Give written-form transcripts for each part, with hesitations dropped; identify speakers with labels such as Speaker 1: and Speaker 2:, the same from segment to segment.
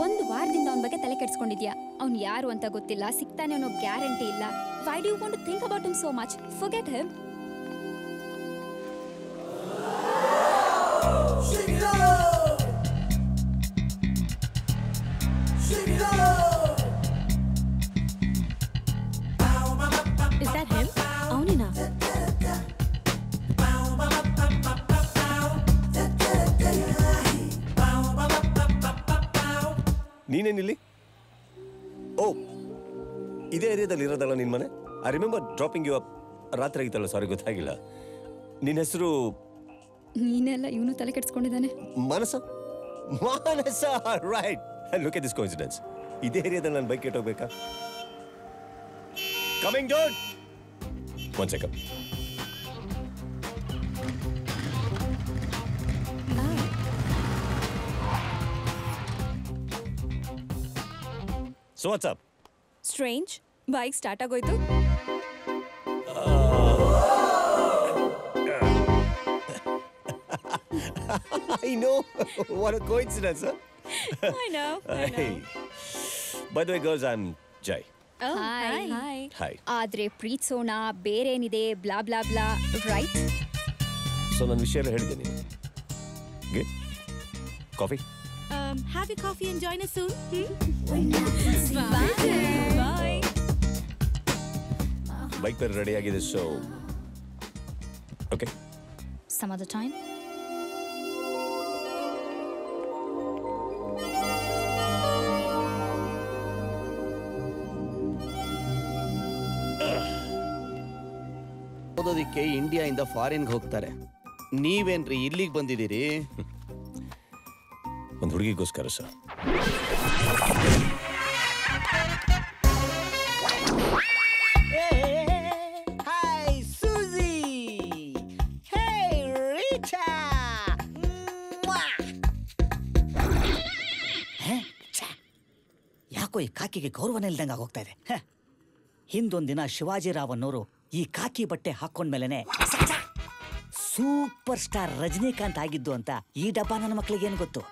Speaker 1: ಒಂದು ವಾರದಿಂದ ಅವನ ಬಗ್ಗೆ ತಲೆ ಕೆಡಿಸ್ಕೊಂಡಿದ್ಯಾ. ಅವ್ನು ಯಾರು ಅಂತ ಗೊತ್ತಿಲ್ಲ, ಸಿಗ್ತಾನೆ ಅನ್ನೋ ಗ್ಯಾರಂಟಿ ಇಲ್ಲ. Why do you want to think about him so much? Forget him.
Speaker 2: Is that him? ಅವನೇನಾ?
Speaker 3: ನೀನೇನಿಲ್ಲಿ? ಓ, ಇದೇ ಏರಿಯಾದಲ್ಲಿ ಇರೋದಲ್ಲ ನಿನ್ನ ಮನೆ? I remember dropping you up. ರಾತ್ರಿ ಆಗಿತ್ತಲ್ಲ, ಸಾರಿ ಗೊತ್ತಾಗಿಲ್ಲ. ನಿನ್ನ ಹೆಸರು?
Speaker 1: ನೀನೆಲ್ಲ ಇವನು ತಲೆ ಕೆಡಿಸ್ಕೊಂಡಿದ್ದಾನೆ.
Speaker 3: Manasa. Manasa, right. Look at this coincidence. ಇದೇ ಏರಿಯಾದಲ್ಲಿ ನಾನು ಬೈಕ್ ಕೆಟ್ಟೋಗ್ಬೇಕಾ? Coming down. One second. So what's up?
Speaker 2: Strange. Bike start ಆಗೋಯ್ತು.
Speaker 3: I know. What a coincidence, huh?
Speaker 2: I know.
Speaker 3: Hey. By the way, girls, I'm Jai.
Speaker 2: Oh,
Speaker 1: Hi.
Speaker 2: hi.
Speaker 3: Hi.
Speaker 1: ಆದ್ರೆ ಪ್ರೀತ್ಸೋಣ, ಬೇರೇನಿದೆ, blah blah blah, right?
Speaker 3: So ನನ್ನ ವಿಷಯ ಎಲ್ಲ ಹೇಳಿದ್ದೀನಿ. Good. Coffee?
Speaker 2: Have your coffee and join us soon.
Speaker 1: Bye.
Speaker 3: Bike ಬೇರೆ ready ಆಗಿದೆ, so okay.
Speaker 1: Some other time.
Speaker 4: ಓದೋದಕ್ಕೆ ಇಂಡಿಯಾದಿಂದ ಫಾರಿನ್ಗೆ ಹೋಗ್ತಾರೆ. ನೀವೇನ್ರಿ ಇಲ್ಲಿಗೆ ಬಂದಿದ್ದೀರಿ?
Speaker 3: ಒಂದು ಹುಡುಗಿಗೋಸ್ಕರ ಸರ್.
Speaker 5: ಹಾಯ್ ಸೂಜಿ. ಹೇ ರೀಚಾ. ಯಾಕೋ ಈ ಕಾಕಿಗೆ ಗೌರವನೇ ಇಲ್ದಂಗೆ ಆಗೋಗ್ತಾ ಇದೆ. ಹಿಂದೊಂದಿನ ಶಿವಾಜಿರಾವ್ ಅನ್ನೋರು ಈ ಕಾಕಿ ಬಟ್ಟೆ ಹಾಕೊಂಡ್ಮೇಲೆನೆ ಸೂಪರ್ ಸ್ಟಾರ್ ರಜನಿಕಾಂತ್ ಆಗಿದ್ದು ಅಂತ ಈ ಡಬ್ಬ ನನ್ನ ಮಕ್ಕಳಿಗೆ ಏನು ಗೊತ್ತು?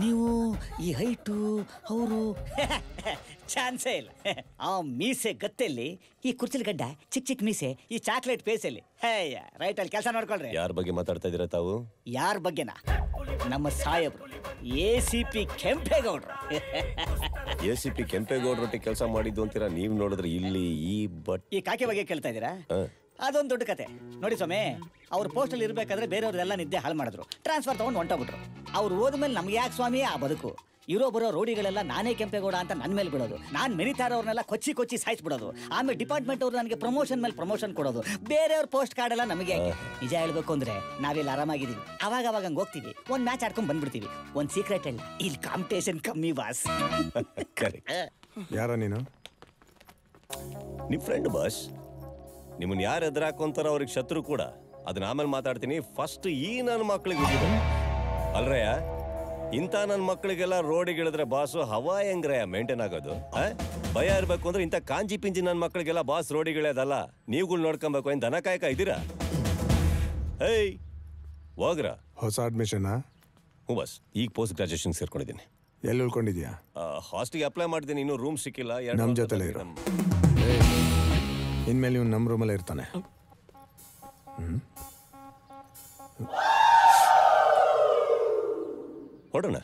Speaker 5: ನೀವು ಈ ಹೈಟು ಅವರು ಚಾನ್ಸೇ ಇಲ್ಲ. ಆ ಮೀಸೆ ಗತ್ತೆಲ್ಲಿ, ಈ ಕುರ್ಚಿಲ್ ಗಡ್ಡ, ಚಿಕ್ಕ ಚಿಕ್ಕ ಮೀಸೆ, ಈ ಚಾಕ್ಲೇಟ್ ಪೇಸಲ್ಲಿ. ರೈಟ್ ಅಲ್ಲಿ ಕೆಲಸ ನೋಡ್ಕೊಳ್ರಿ.
Speaker 3: ಯಾರ ಬಗ್ಗೆ ಮಾತಾಡ್ತಾ ಇದ್ದೀರಾ ತಾವು?
Speaker 5: ಯಾರ ಬಗ್ಗೆನಾ? ನಮ್ಮ ಸಾಹೇಬ್ರು ACP ಕೆಂಪೇಗೌಡರು.
Speaker 3: ACP ಕೆಂಪೇಗೌಡರೊಟ್ಟಿಗೆ ಕೆಲಸ ಮಾಡಿದ್ದು ಅಂತೀರಾ? ನೀವು ನೋಡಿದ್ರೆ ಇಲ್ಲಿ ಈ
Speaker 5: ಕಾಕಿ ಬಗ್ಗೆ ಕೇಳ್ತಾ ಇದ್ದೀರಾ? ಅದೊಂದು ದೊಡ್ಡ ಕತೆ ನೋಡಿ ಸ್ವಾಮಿ. ಅವ್ರು ಪೋಸ್ಟಲ್ಲಿ ಇರಬೇಕಾದ್ರೆ ಬೇರೆಯವ್ರದೆಲ್ಲ ನಿದ್ದೆ ಹಾಳು ಮಾಡಿದ್ರು, ಟ್ರಾನ್ಸ್ಫರ್ ತಗೊಂಡು ಹೊಂಟೋಗ್ಬಿಟ್ರು. ಅವ್ರು ಹೋದ್ಮೇಲೆ ನಮ್ಗೆ ಯಾಕೆ ಸ್ವಾಮಿ ಆ ಬದುಕು? ಇರೋ ಬರೋ ರೋಡಿಗಳೆಲ್ಲ ನಾನೇ ಕೆಂಪೇಗೌಡ ಅಂತ ನನ್ನ ಮೇಲೆ ಬಿಡೋದು, ನಾನು ಮೆನಿತಾರವ್ರನ್ನೆಲ್ಲ ಕೊಚ್ಚಿ ಸಾಯಿಸ್ಬಿಡೋದು, ಆಮೇಲೆ ಡಿಪಾರ್ಟ್ಮೆಂಟ್ ಅವ್ರು ನನಗೆ ಪ್ರಮೋಷನ್ ಮೇಲೆ ಪ್ರಮೋಷನ್ ಕೊಡೋದು, ಬೇರೆಯವ್ರ ಪೋಸ್ಟ್ ಕಾರ್ಡ್ ಎಲ್ಲ ನಮಗೆ. ನಿಜ ಹೇಳ್ಬೇಕು ಅಂದ್ರೆ ನಾವೆಲ್ಲ ಆರಾಮಾಗಿದ್ದೀವಿ. ಅವಾಗ ಹಂಗೆ ಹೋಗ್ತೀವಿ, ಒಂದು ಮ್ಯಾಚ್ ಆಡ್ಕೊಂಡು ಬಂದ್ಬಿಡ್ತೀವಿ. ಒಂದು ಸೀಕ್ರೆಟ್ ಇಲ್ಲ, ಇಲ್ಲಿ ಕಾಂಪಿಟೇಷನ್ ಕಮ್ಮಿ ಬಾಸ್.
Speaker 6: ಯಾರ ನೀನು?
Speaker 3: ನಿಮ್ಮ ಫ್ರೆಂಡ್ ಬಾಸ್. ನಿಮ್ಮನ್ನ ಯಾರು ಎದುರಾಕೊಂತಾರ ಅವ್ರಿಗೆ ಶತ್ರು ಕೂಡ. ಅದನ್ನ ಆಮೇಲೆ ಮಾತಾಡ್ತೀನಿ. ಫಸ್ಟ್ ಈ ನನ್ನ ಮಕ್ಳಿಗೆ ಅಲ್ರಯ್ಯ, ಇಂಥ ನನ್ನ ಮಕ್ಕಳಿಗೆಲ್ಲ ರೋಡಿಗಿಳಿದ್ರೆ ಬಾಸು ಹವಾ ಹೆಂಗ್ರಯ್ಯ ಮೇಂಟೈನ್ ಆಗೋದು? ಭಯ ಇರಬೇಕು ಅಂದ್ರೆ ಇಂಥ ಕಾಂಜಿ ಪಿಂಜಿ ನನ್ನ ಮಕ್ಕಳಿಗೆಲ್ಲ ಬಾಸ್ ರೋಡಿಗಿಳಿಯೋದಲ್ಲ. ನೀವುಗಳು ನೋಡ್ಕೊಬೇಕು. ಏನು ದನ ಕಾಯಕ ಇದ್ದೀರಾ? ಹೇಯ್ ಹೋಗ್ರ.
Speaker 6: ಹೊಸ ಅಡ್ಮಿಷನ್?
Speaker 3: ಹ್ಞೂ ಬಾಸ್, ಈಗ ಪೋಸ್ಟ್ ಗ್ರಾಜುಯೇಷನ್ ಸೇರ್ಕೊಂಡಿದ್ದೀನಿ.
Speaker 6: ಎಲ್ಲಿ ಉಳ್ಕೊಂಡಿದ್ಯಾ?
Speaker 3: ಹಾಸ್ಟೆಲ್ಗೆ ಅಪ್ಲೈ ಮಾಡಿದ್ದೀನಿ, ಇನ್ನೂ ರೂಮ್ ಸಿಕ್ಕಿಲ್ಲ.
Speaker 6: ನಮ್ಮ ಜೊತೆಲೇ ಇರು. ಇನ್ಮೇಲೆ ಇವ್ನು ನಮ್ಮ ರೂಮಲ್ಲೇ ಇರ್ತಾನೆ.
Speaker 3: ಹೊಡೋಣ.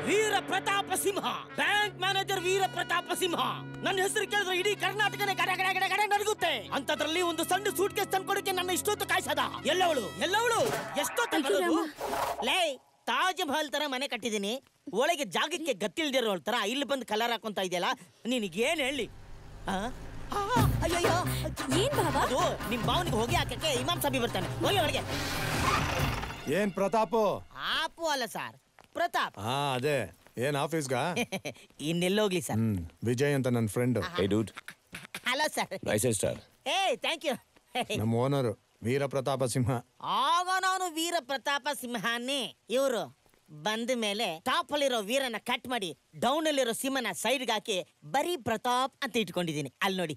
Speaker 7: ವೀರ ಪ್ರತಾಪ ಸಿಂಹ, ಬ್ಯಾಂಕ್ ಮ್ಯಾನೇಜರ್ ವೀರ ಪ್ರತಾಪ ಸಿಂಹ. ನನ್ನ ಹೆಸರು ಕೇಳಿದ್ರೆ ಇಡೀ ಕರ್ನಾಟಕನೇ ಗಡ ನಡುಗುತ್ತೆ. ಅಂತದ್ರಲ್ಲಿ ಒಂದು ಸಣ್ಣ ಸೂಟ್ ಕೇಸ್ ತಂದ್ಕೊಡಕ್ಕೆ ನನ್ನ ಇಷ್ಟೊತ್ತು ಕಾಯ್ಸದ. ಎಲ್ಲವಳು ಎಷ್ಟೊತ್ತು ಲೇ, ತಾಜ್ ಮಹಲ್ ತರ ಮನೆ ಕಟ್ಟಿದೀನಿ, ಒಳಗೆ ಜಾಗಕ್ಕೆ ಗತ್ತಿಲ್ದಿರೋ ತರ ಇಲ್ಲಿ ಬಂದು ಕಲರ್ ಹಾಕೊಂತ ಇದೆಯಲ್ಲ, ನಿನಗೇನ್ ಹೇಳಿ? ಅಯ್ಯೋ,
Speaker 2: ಏನ್ ಬಾಬಾ?
Speaker 7: ಅದು ನಿಮ್ ಭಾವನಿಗೆ ಹೋಗಿ ಹಾಕಕ್ಕೆ ಇಮಾಮ್ ಸಾಬಿ ಬರ್ತಾನೆ. ಹೋಗಿ ಒಳಗೆ.
Speaker 6: ಏನ್ ಪ್ರತಾಪು?
Speaker 7: ಆಪು ಅಲ್ಲ ಸರ್, ಪ್ರತಾಪ್.
Speaker 6: ಅದೇ. ಏನ್ ಆಫೀಸ್ಗಾ?
Speaker 7: ಇನ್ನೆಲ್ಲೋಗ್ಲಿ ಸರ್.
Speaker 6: ವಿಜಯ್ ಅಂತ ನನ್ನ friend.
Speaker 3: Hey dude.
Speaker 7: Hello sir.
Speaker 3: Nice star.
Speaker 7: ಏ ಥ್ಯಾಂಕ್ ಯು.
Speaker 6: ನಮ್ಮ ಓನರು ವೀರ ಪ್ರತಾಪ ಸಿಂಹ.
Speaker 7: ಆಗ ನಾನು ವೀರ ಪ್ರತಾಪ ಸಿಂಹನೇ. ಇವರು ಬಂದ ಮೇಲೆ ಟಾಪ್ ಅಲ್ಲಿರೋ ವೀರನ ಕಟ್ ಮಾಡಿ ಡೌನ್ ಅಲ್ಲಿರೋ ಸಿಂಹನ ಸೈಡ್ಗೆ ಹಾಕಿ ಬರೀ ಪ್ರತಾಪ್ ಅಂತ ಇಟ್ಕೊಂಡಿದ್ದೀನಿ. ಅಲ್ಲಿ ನೋಡಿ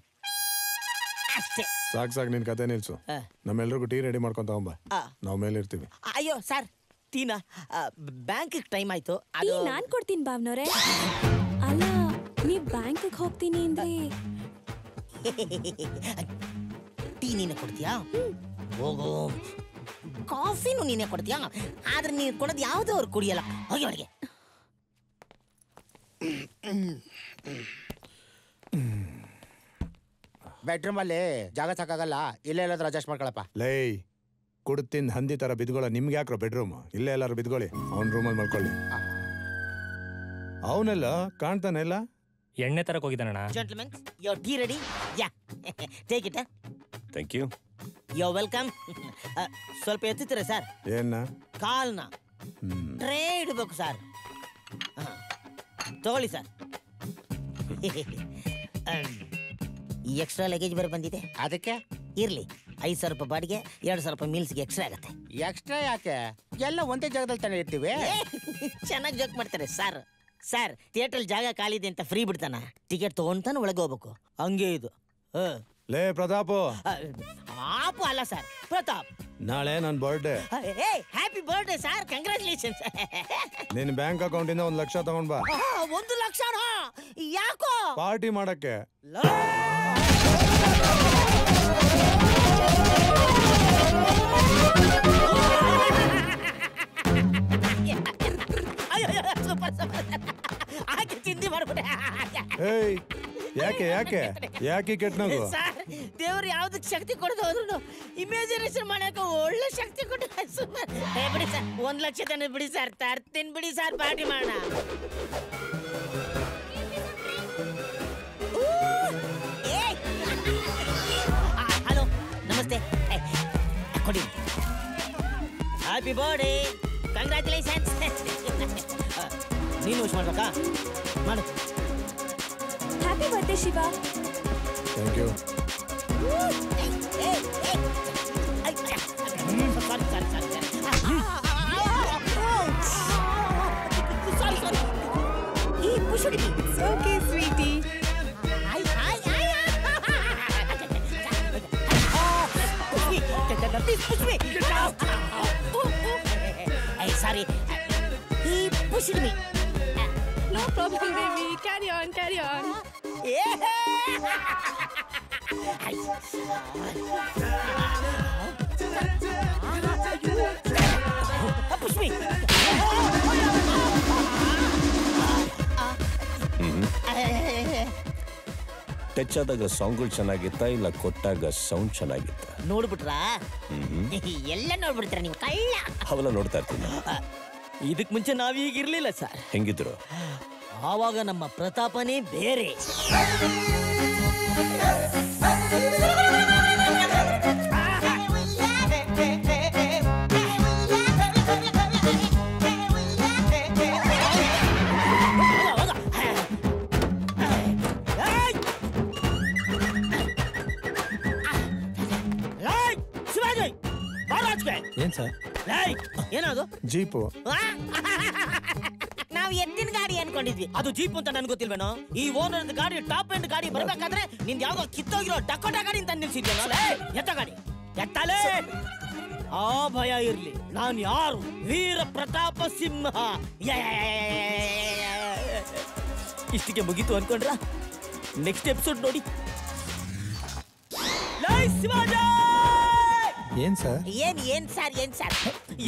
Speaker 7: ಅಷ್ಟೇ.
Speaker 6: ಸಾಕ್ ನಿನ್ ಕತೆ ನಿಲ್ಸು. ನಮ್ಮೆಲ್ರಿಗೂ ಟೀ ರೆಡಿ ಮಾಡ್ಕೊಂತ ತಗೊಂಬ. ನಾವ್ ಮೇಲೆ ಇರ್ತೀವಿ.
Speaker 7: ಅಯ್ಯೋ ಸರ್, ಟೀನಾ? ಬ್ಯಾಂಕ್ ಟೈಮ್ ಆಯ್ತು.
Speaker 2: ಟೀ ನಾನ್ ಕೊಡ್ತೀನಿ ಭಾವನವ್ರೆ. ಅಲ್ಲ, ನೀವ್ ಬ್ಯಾಂಕ್ ಹೋಗ್ತೀನಿ ಅಂದ್ರೆ
Speaker 7: ಟೀ ನೀನೆ ಕೊಡ್ತೀಯಾ? ಹೋಗು. ಕಾಫಿನೂ ನೀನೆ ಕೊಡ್ತೀಯಾ? ಆದ್ರೆ ನೀನು ಕೊಡೋದು ಯಾವುದೋ ಅವ್ರು ಕುಡಿಯಲ್ಲ. ಹೋಗಿ ಒಳಗೆ.
Speaker 8: ಬೆಡ್ರೂಮ್ ಅಲ್ಲಿ ಜಾಗ ಸಾಕಾಗಲ್ಲ, ಇಲ್ಲೇ ಎಲ್ಲಾದ್ರೂ ಅಡ್ಜಸ್ಟ್ ಮಾಡ್ಕೊಳಪ್ಪ.
Speaker 6: ಲೈ ಕುಡ್ತಿಂದ ಹಂದಿ ತರ ಬಿದ್ಕೊಳ್ಳ. ನಿಮ್ಗೆ ಯಾಕ್ರೋ ಬೆಡ್ರೂಮ್? ಇಲ್ಲೇ ಎಲ್ಲಾರು ಬಿದ್ಕೊಳ್ಳಿ. ಅವ್ನ ರೂಮಲ್ಲಿ ಮಲ್ಕೊಳ್ಳಿ. ಅವನೆಲ್ಲ ಕಾಣ್ತಾನೆ ಇಲ್ಲ.
Speaker 9: ಎಣ್ಣೆ ತರಕ್ ಹೋಗಿದ್ದಾನಣ್ಣ.
Speaker 7: Gentlemen, your tea ready? Yeah, take it.
Speaker 3: Thank you.
Speaker 7: You welcome. ಸ್ವಲ್ಪ ಎತ್ತುತ್ತೀರಾ ಸರ್?
Speaker 6: ಏನ?
Speaker 7: ಕಾಲ್ನ ಟ್ರೇ ಇಡಬೇಕು ಸರ್. ತಗೊಳ್ಳಿ ಸರ್. ಈ ಎಕ್ಸ್ಟ್ರಾ ಲಗೇಜ್ ಬೇರೆ ಬಂದಿದೆ.
Speaker 8: ಅದಕ್ಕೆ
Speaker 7: ಇರ್ಲಿ, 5,000 ರೂಪಾಯಿ ಬಾಡಿಗೆ, 2,000 ರೂಪಾಯಿ ಮೀಲ್ಸ್ಗೆ ಎಕ್ಸ್ಟ್ರಾ ಆಗತ್ತೆ.
Speaker 8: ಎಕ್ಸ್ಟ್ರಾ ಯಾಕೆ? ಎಲ್ಲ ಒಂದೇ ಜಾಗದಲ್ಲಿ ತಾನೇ ಇರ್ತೀವಿ.
Speaker 7: ಚೆನ್ನಾಗಿ ಜೋಕ್ ಮಾಡ್ತಾರೆ ಸರ್. ಸರ್, ಥಿಯೇಟರ್ ಜಾಗ ಖಾಲಿದೆ ಅಂತ ಫ್ರೀ ಬಿಡ್ತಾನ. ಟಿಕೆಟ್ ತಗೊಂತಾನೆ ಒಳಗೆ ಹೋಗ್ಬೇಕು. ಹಂಗೆ ಇದು.
Speaker 6: ಲೇ ಪ್ರತಾಪ್.
Speaker 7: ಆಪು ಅಲ್ಲ ಸರ್, ಪ್ರತಾಪ್.
Speaker 6: ನಾಳೆ ನನ್ನ birthday.
Speaker 7: Happy birthday sir, congratulations.
Speaker 6: ನಿನ್ ಬ್ಯಾಂಕ್ ಅಕೌಂಟ್ ಇಂದ 1 ಲಕ್ಷ ತಗೊಂಡ್ ಬಾ.
Speaker 7: 1 ಲಕ್ಷ? ಯಾಕೋ?
Speaker 6: ಪಾರ್ಟಿ ಮಾಡಕ್ಕೆ.
Speaker 7: ಚಿಂದಿ ಮಾಡ್ಬಿಟ್ಟೆ.
Speaker 6: ಏಯ್, ಯಾಕೆ ಯಾಕೆ ಯಾಕೆ ಕೆಟ್ಟನಗು?
Speaker 7: ಸರ್, ದೇವ್ರು ಯಾವ್ದಕ್ ಶಕ್ತಿ ಕೊಡೋದು ಹೋದ್ರು ಇಮ್ಯಾಜಿನೇಷನ್ ಮಾಡಕ್ಕೆ ಒಳ್ಳೆ ಶಕ್ತಿ ಕೊಟ್ಟು ಬಿಡಿ ಸರ್. 1 ಲಕ್ಷ ತಾನೆ ಬಿಡಿ ಸರ್, ತರ್ತೀನಿ ಬಿಡಿ ಸರ್, ಪಾರ್ಟಿ ಮಾಡೋಣ. ಹಲೋ, ನಮಸ್ತೆ. ಕೊಡಿ. Happy birthday, congratulations. ನೀನು ವಿಶ್ ಮಾಡ್ಬೇಕಾ? ಮಾಡು.
Speaker 2: Happy birthday Shiva.
Speaker 6: Thank you.
Speaker 2: Okay sweetie.
Speaker 7: Sorry, he pushed me.
Speaker 2: No problem, baby. Carry on, carry on.
Speaker 7: Push me.
Speaker 3: Touch ಆದಾಗ ಸಾಂಗ್ಗಳು ಚೆನ್ನಾಗಿತ್ತ ಇಲ್ಲ ಕೊಟ್ಟಾಗ ಸೌಂಡ್ ಚೆನ್ನಾಗಿತ್ತ?
Speaker 7: ನೋಡ್ಬಿಟ್ರಾ? ಎಲ್ಲ ನೋಡ್ಬಿಡ್ತೀರ ನೀವು, ಕಳ್ಳ.
Speaker 3: ಅವೆಲ್ಲ ನೋಡ್ತಾ ಇರ್ತೀನಿ.
Speaker 7: ಇದಕ್ ಮುಂಚೆ ನಾವೀಗ ಇರ್ಲಿಲ್ಲ ಸರ್.
Speaker 3: ಹೆಂಗಿದ್ರು?
Speaker 7: ಆವಾಗ ನಮ್ಮ ಪ್ರತಾಪನೇ ಬೇರೆ.
Speaker 6: ಏನ್ ಸರ್?
Speaker 7: ಏನದು?
Speaker 6: ಜೀಪು.
Speaker 7: ನಾವು ಎತ್ತಿನ ಗಾಡಿ ಅನ್ಕೊಂಡಿದ್ವಿ, ಅದು ಜೀಪ್ ಅಂತ ನನ್ಗೆ ಗೊತ್ತಿಲ್ವೇನೋ. ಈ ಓನರ್ ಗಾಡಿ ಟಾಪ್ ಎಂಡ್ ಗಾಡಿ ಬರ್ಬೇಕಾದ್ರೆ ನಿಂದ ಯಾವ್ದೋ ಕಿತ್ತೋಗಿರೋ ಡಕೋಟಾ ಗಾಡಿ ಅಂತ ನಿಲ್ಸಿದ್ಯಲ್ಲ. ಎತ್ತ ಗಾಡಿ ಎತ್ತಲೇ. ಆ ಭಯ ಇರ್ಲಿ, ನಾನು ಯಾರು? ವೀರ ಪ್ರತಾಪ ಸಿಂಹ. ಇಷ್ಟಿಗೆ ಮುಗೀತು ಅನ್ಕೊಂಡ್ರ? ನೆಕ್ಸ್ಟ್ ಎಪಿಸೋಡ್ ನೋಡಿ.
Speaker 6: ಏನ್ ಸರ್?
Speaker 7: ಏನ್ ಸರ್?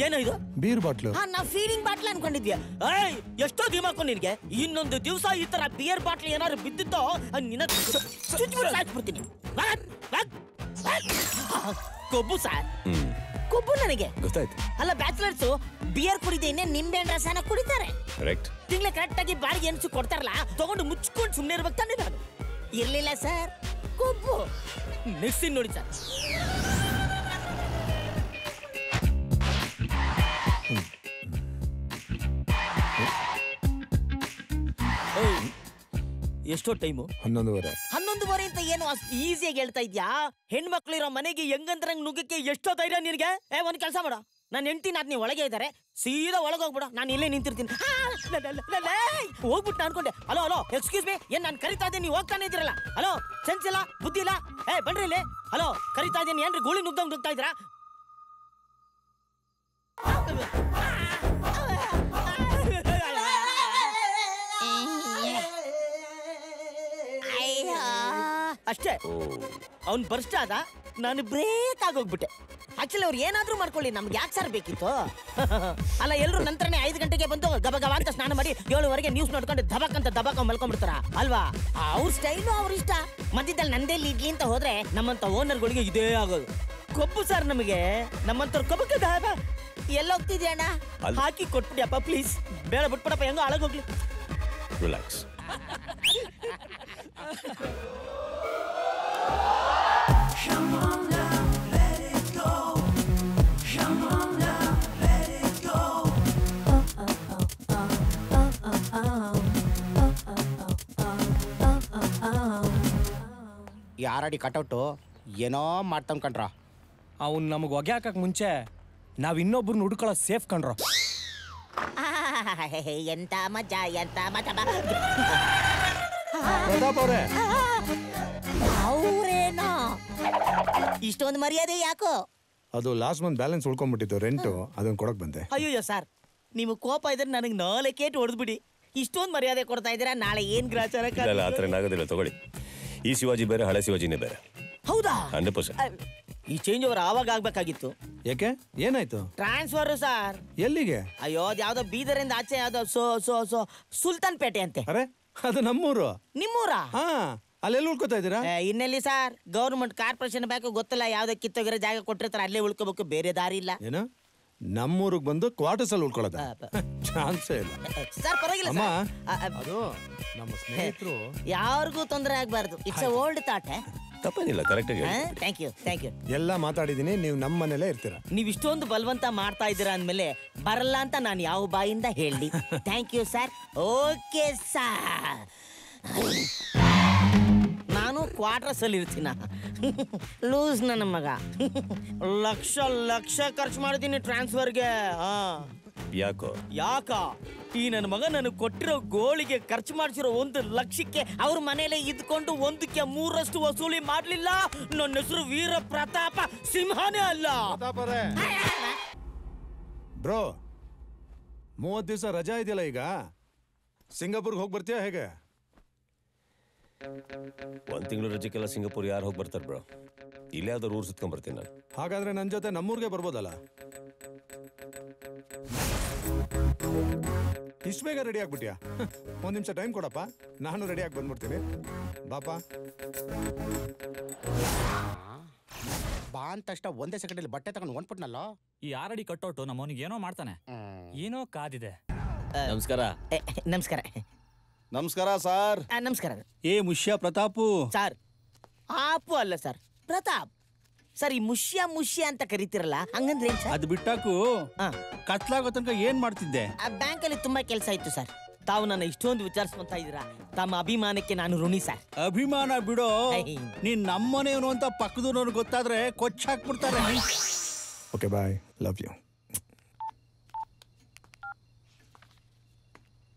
Speaker 7: ಏನೋ ಇದು?
Speaker 6: Beer bottle.
Speaker 7: ನಾವು ಫೀಡಿಂಗ್ ಬಾಟ್ಲ್ ಅನ್ಕೊಂಡಿದ್ವಿ. ಎಷ್ಟೋ ದಿಮಾಕು ನಿನ್ಗೆ. ಇನ್ನೊಂದು ದಿವಸ ಈ ತರ ಬಿಯರ್ ಬಾಟ್ಲ್ ಏನಾದ್ರು ಬಿದ್ದಿತ್ತೋ ನಿನ್ನ ಸಾಕ್ಬಿಡ್ತೀನಿ. ಕೊಬ್ಬು ಸರ್, ಕೊಬ್ಬು ನನಗೆ
Speaker 3: ಗೊತ್ತಾಯ್ತು.
Speaker 7: ಅಲ್ಲ, ಬ್ಯಾಚುಲರ್ಸ್ ಬಿಯರ್ ಕುಡಿದೇನೆ ನಿಂಬೆ ರಸನ ಕುಡಿತಾರೆ. ತಿಂಗಳ ಕರೆಕ್ಟ್ ಆಗಿ ಬಾಡಿಗೆ ಎನ್ಸು ಕೊಡ್ತಾರಲ್ಲ, ತಗೊಂಡು ಮುಚ್ಕೊಂಡು ಸುಮ್ಮನೆ ಇರ್ಬೇಕು ತಾನೇ. ನಾನು ಇರ್ಲಿಲ್ಲ ಸರ್, ಕೊಬ್ಬು. ನೆಕ್ಸ್ಟ್ ನೋಡಿ ಸರ್. ಎಷ್ಟೋ ಟೈಮು?
Speaker 6: 11:30.
Speaker 7: 11:30 ಅಂತ ಏನು ಅಷ್ಟು ಈಸಿಯಾಗಿ ಹೇಳ್ತಾ ಇದ್ಯಾ? ಹೆಣ್ಮಕ್ಳು ಇರೋ ಮನೆಗೆ ಹೆಂಗಂದ್ರಂಗ್ ನುಗ್ಗಕ್ಕೆ ಎಷ್ಟೋ ಧೈರ್ಯ ನಿನಗೆ? ಒಂದ್ ಕೆಲಸ ಮಾಡ, ನನ್ನ ಹೆಂಡತಿ ನಾದ್ನಿ ಒಳಗೆ ಇದ್ದಾರೆ, ಸೀದಾ ಒಳಗೆ ಹೋಗ್ಬಿಡ, ನಾನು ಇಲ್ಲೇ ನಿಂತಿರ್ತೀನಿ. ಹೋಗ್ಬಿಟ್ಟು ಅನ್ಕೊಂಡೆ. ಹಲೋ ಎಕ್ಸ್ಕ್ಯೂಸ್ ಮೀ, ಏನ್ ನಾನು ಕರಿತಾ ಇದ್ದೀನಿ, ನೀವು ಹೋಗ್ತಾನೆ ಇದ್ದೀರಲ್ಲ? ಹಲೋ, ಸೆನ್ಸ್ ಇಲ್ಲ, ಬುದ್ಧಿ ಇಲ್ಲ? ಬನ್ರಿ ಇಲ್ಲಿ. ಹಲೋ, ಕರಿತಾ ಇದ್ದೀನಿ, ಏನ್ರಿ ಗೋಳಿ ನುಗ್ದಂಗ್ ನುಗ್ತಾ ಇದ್ದೀರಾ? ಅಷ್ಟೇ, ಅವ್ನು ಬರ್ಸ್ಟ್ ಆದ, ನಾನು ಬ್ರೇಕ್ ಆಗೋಗ್ಬಿಟ್ಟೆ. ಆಕ್ಚುಲಿ ಅವ್ರು ಏನಾದ್ರೂ ಮಾಡ್ಕೊಳ್ಳಿ, ನಮ್ಗೆ ಯಾಕೆ ಸರ್ ಬೇಕಿತ್ತು? ಅಲ್ಲ, ಎಲ್ಲರೂ ನಂತರನೇ 5 ಗಂಟೆಗೆ ಬಂದು ಗಬ ಅಂತ ಸ್ನಾನ ಮಾಡಿ 7:30 ನ್ಯೂಸ್ ನೋಡ್ಕೊಂಡು ದಬಕ್ ಮಲ್ಕೊಂಡ್ಬಿಡ್ತಾರ ಅಲ್ವಾ? ಅವ್ರ ಸ್ಟೈಲು ಅವ್ರ ಇಷ್ಟ. ಮಧ್ಯದಲ್ಲಿ ನಂದೇ ಇಡ್ಲಿ ಅಂತ ಹೋದ್ರೆ ನಮ್ಮಂತ ಓನರ್ಗಳಿಗೆ ಇದೇ ಆಗೋದು. ಕೊಬ್ಬು ಸರ್ ನಮಗೆ, ನಮ್ಮಂತವ್ರು ಕೊಬ್ಬಕ್ಕೆ ಎಲ್ಲೋಗ್ತಿದ್ಯ ಅಣ್ಣ? ಹಾಕಿ ಕೊಟ್ಬಿಡಿಯಪ್ಪ ಪ್ಲೀಸ್. ಬೇಡ ಬಿಟ್ಬಿಡಪ್ಪ, ಹೆಂಗೋ ಹಾಳಾಗೋಗ್ಲಿ.
Speaker 3: ರಿಲ್ಯಾಕ್ಸ್.
Speaker 8: ಯಾರಡಿ ಕಟೌಟು ಏನೋ ಮಾಡ್ತಮ್ ಕಣ್ರ.
Speaker 9: ಅವ್ನು ನಮಗೆ ಹೊಗೆ ಹಾಕಕ್ ಮುಂಚೆ ನಾವ್ ಇನ್ನೊಬ್ರನ್ನ ಹುಡ್ಕೊಳ್ಳೋ ಸೇಫ್ ಕಣ್ರೋ.
Speaker 7: ಎಂತ ಮಜಾ, ಎಂತ ಮಜಾ.
Speaker 6: ಪ್ರತಾಪ್ ಅವರೇ,
Speaker 7: ಅವ್ರೇನೋ ಇಷ್ಟೊಂದು ಮರ್ಯಾದೆ ಯಾಕೋ?
Speaker 6: ಅದು ಲಾಸ್ಟ್ ಮಂತ್ ಬ್ಯಾಲೆನ್ಸ್ ಉಳ್ಕೊಂಡ್ಬಿಟ್ಟಿತ್ತು, ರೆಂಟು, ಅದನ್ನ ಕೊಡಕ್ ಬಂದೆ.
Speaker 7: ಅಯ್ಯೋ ಸರ್, ನಿಮಗೆ ಕೋಪ ಇದ್ರೆ ನನಗೆ 4 ಕೇಟ್ ಹೊಡೆದ್ಬಿಡಿ. ಇಷ್ಟೊಂದು ಮರ್ಯಾದೆ ಕೊಡ್ತಾ ಇದ್ದೀರಾ, ನಾಳೆ ಏನ್ ಗ್ರಾಚಾರ?
Speaker 3: ಇಲ್ಲ, ಆ ಥರ ಏನಾಗೋದಿಲ್ಲ, ತಗೊಳ್ಳಿ. ಈ ಶಿವಾಜಿ ಬೇರೆ, ಹಳೆ ಶಿವಾಜಿನೇ ಬೇರೆ.
Speaker 7: ಹೌದಾ?
Speaker 3: 100%.
Speaker 7: ಈ ಚೇಂಜ್ ಓವರ್ ಆವಾಗ ಆಗ್ಬೇಕಾಗಿತ್ತು.
Speaker 6: ಯಾಕೆ, ಏನಾಯ್ತು?
Speaker 7: Transfer sir.
Speaker 6: ಎಲ್ಲಿಗೆ?
Speaker 7: ಅಯ್ಯೋ, ಯಾವ್ದೋ ಬೀದರಿಂದ ಆಚೆ ಯಾವ್ದೋ ಸುಲ್ತಾನ್ ಪೇಟೆ ಅಂತೆ.
Speaker 6: ಅರೆ, ಅದು ನಮ್ಮೂರು.
Speaker 7: ನಿಮ್ಮೂರಾ?
Speaker 6: ಹಾ, ಅಲ್ಲೆಲ್ಲಿ ಉಳ್ಕೋತಾ ಇದ್ದೀರಾ?
Speaker 7: ಇನ್ನೆಲ್ಲಿ ಸರ್, ಗೌರ್ಮೆಂಟ್ ಕಾರ್ಪೊರೇಷನ್ ಬ್ಯಾಂಕ್ ಗೊತ್ತಿಲ್ಲ, ಯಾವ್ದೋ ಕಿತ್ತೋಗಿರೋ ಜಾಗ ಕೊಟ್ಟಿರ್ತಾರೆ, ಅಲ್ಲೇ ಉಳ್ಕೋಬೇಕು, ಬೇರೆ ದಾರಿ ಇಲ್ಲ.
Speaker 6: ಏನು, ನಮ್ಮೂರಿಗೆ ಬಂದು ಕ್ವಾರ್ಟರ್ಸ್ ಅಲ್ಲಿ ಉಳ್ಕೊಳ್ಳೋದ? ಚಾನ್ಸೇ ಇಲ್ಲ.
Speaker 7: ಸರ್ ಪರವಾಗಿಲ್ಲ
Speaker 6: ಅಮ್ಮ,
Speaker 7: ಸರ್.
Speaker 6: ಅದು ನಮ್ಮ ಸ್ನೇಹಿತರು.
Speaker 7: ಯಾರಿಗೂ ತೊಂದರೆ ಆಗ್ಬಾರ್ದು. It's old thought.
Speaker 3: ತಪ್ಪೇನಿಲ್ಲ, ಕರೆಕ್ಟಾಗಿ
Speaker 7: ಥ್ಯಾಂಕ್ ಯು.
Speaker 6: ಎಲ್ಲ ಮಾತಾಡಿದೀನಿ, ನೀವು ನಮ್ಮ ಮನೇಲೇ ಇರ್ತೀರಾ.
Speaker 7: ನೀವು ಇಷ್ಟೊಂದು ಬಲವಂತ ಮಾಡ್ತಾ ಇದ್ದೀರಾ ಅಂದಮೇಲೆ ಬರಲ್ಲ ಅಂತ ನಾನು ಯಾವ ಬಾಯಿಂದ ಹೇಳಿ. Thank you sir. Okay sir, ನಾನು ಕ್ವಾರ್ಟರ್ಸ್ ಅಲ್ಲಿ ಇರ್ತೀನ. ಲೂಸ್ ನನ್ನ ಮಗ. ಲಕ್ಷ ಖರ್ಚು ಮಾಡಿದ್ದೀನಿ ಟ್ರಾನ್ಸ್ಫರ್ಗೆ. ಯಾಕ ಈ ನನ್ನ ಮಗ ನನಗೆ ಕೊಟ್ಟಿರೋ ಗೋಳಿಗೆ ಖರ್ಚು ಮಾಡಿಸಿರೋ 1 ಲಕ್ಷಕ್ಕೆ ಅವ್ರ ಮನೇಲೆ ಇದ್ಕೊಂಡು 1ಕ್ಕೆ 3ರಷ್ಟು ವಸೂಲಿ ಮಾಡ್ಲಿಲ್ಲ. ನನ್ನ ಹೆಸರು ವೀರ ಪ್ರತಾಪ ಸಿಂಹನೇ ಅಲ್ಲ.
Speaker 6: ಬ್ರೋ, 30 ದಿವಸ ರಜಾ ಇದೆಯಲ್ಲ ಈಗ, ಸಿಂಗಾಪುರ್ಗೆ ಹೋಗಿ ಬರ್ತೀಯಾ ಹೇಗೆ?
Speaker 3: 1 ತಿಂಗಳು ರಜಕ್ಕೆಲ್ಲ ಸಿಂಗಾಪುರ್ ಯಾರು ಹೋಗಿ ಬರ್ತಾರೆ ಬ್ರೋ? ಇಲ್ಲೇ ಯಾವ್ದಾದ್ರು ಊರು ಸುತ್ಕೊಂಡ್ ಬರ್ತೀನಿ ನಾನು.
Speaker 6: ಹಾಗಾದ್ರೆ ನನ್ನ ಜೊತೆ ನಮ್ಮೂರ್ಗೆ ಬರ್ಬೋದಲ್ಲ? ಇಷ್ಟು ಬೇಗ ರೆಡಿ ಆಗ್ಬಿಟ್ಯಾ? 1 ನಿಮಿಷ ಟೈಮ್ ಕೊಡಪ್ಪ, ನಾನು ರೆಡಿ ಆಗಿ ಬಂದ್ಬಿಡ್ತೀನಿ. ಬಾಪ
Speaker 8: ಬಾ ಅಂತ ತಕ್ಷಣ 1 ಸೆಕೆಂಡಲ್ಲಿ ಬಟ್ಟೆ ತಗೊಂಡು ಹೊಂಟ್ಬಿಟ್ನಲ್ಲ.
Speaker 9: ಈ ಆರಡಿ ಕಟ್ಟೋಟು ನಮ್ಮವನಿಗೆ ಏನೋ ಮಾಡ್ತಾನೆ, ಏನೋ ಕಾದಿದೆ.
Speaker 4: ನಮಸ್ಕಾರ.
Speaker 7: ನಮಸ್ಕಾರ.
Speaker 4: ನಮಸ್ಕಾರ ಸರ್.
Speaker 7: ನಮಸ್ಕಾರ.
Speaker 4: ಏ ಮುಷ್ಯ ಪ್ರತಾಪು
Speaker 7: ಸರ್. ಆಪು ಅಲ್ಲ ಸರ್, ಪ್ರತಾಪ್ ಸರ್. ಈ ಮುಷ್ಯ ಅಂತ ಕರಿತಿರಲ್ಲ, ಹಂಗಂದ್ರೆ ಏನ್ ಸರ್?
Speaker 4: ಅದು ಬಿಟ್ಟಾಕು ಕತ್ಲಾಗೋ ತನಕ ಏನ್ ಮಾಡ್ತಿದ್ದೆ?
Speaker 7: ಬ್ಯಾಂಕಲ್ಲಿ ತುಂಬಾ ಕೆಲಸ ಇತ್ತು ಸರ್. ತಾವು ನನ್ನ ಇಷ್ಟೊಂದು ವಿಚಾರಿಸ್ಕೊಂತ ಇದ್ದೀರಾ, ತಮ್ಮ ಅಭಿಮಾನಕ್ಕೆ ನಾನು ಋಣಿ ಸರ್.
Speaker 4: ಅಭಿಮಾನ ಬಿಡೋ, ನೀನ್ ನಮ್ಮನೆಯವನು ಅಂತ ಪಕ್ಕದವ್ರು ಗೊತ್ತಾದ್ರೆ ಕೊಚ್ಚಾಕ್ಬಿಡ್ತಾರೆ.
Speaker 6: Okay, bye, love you.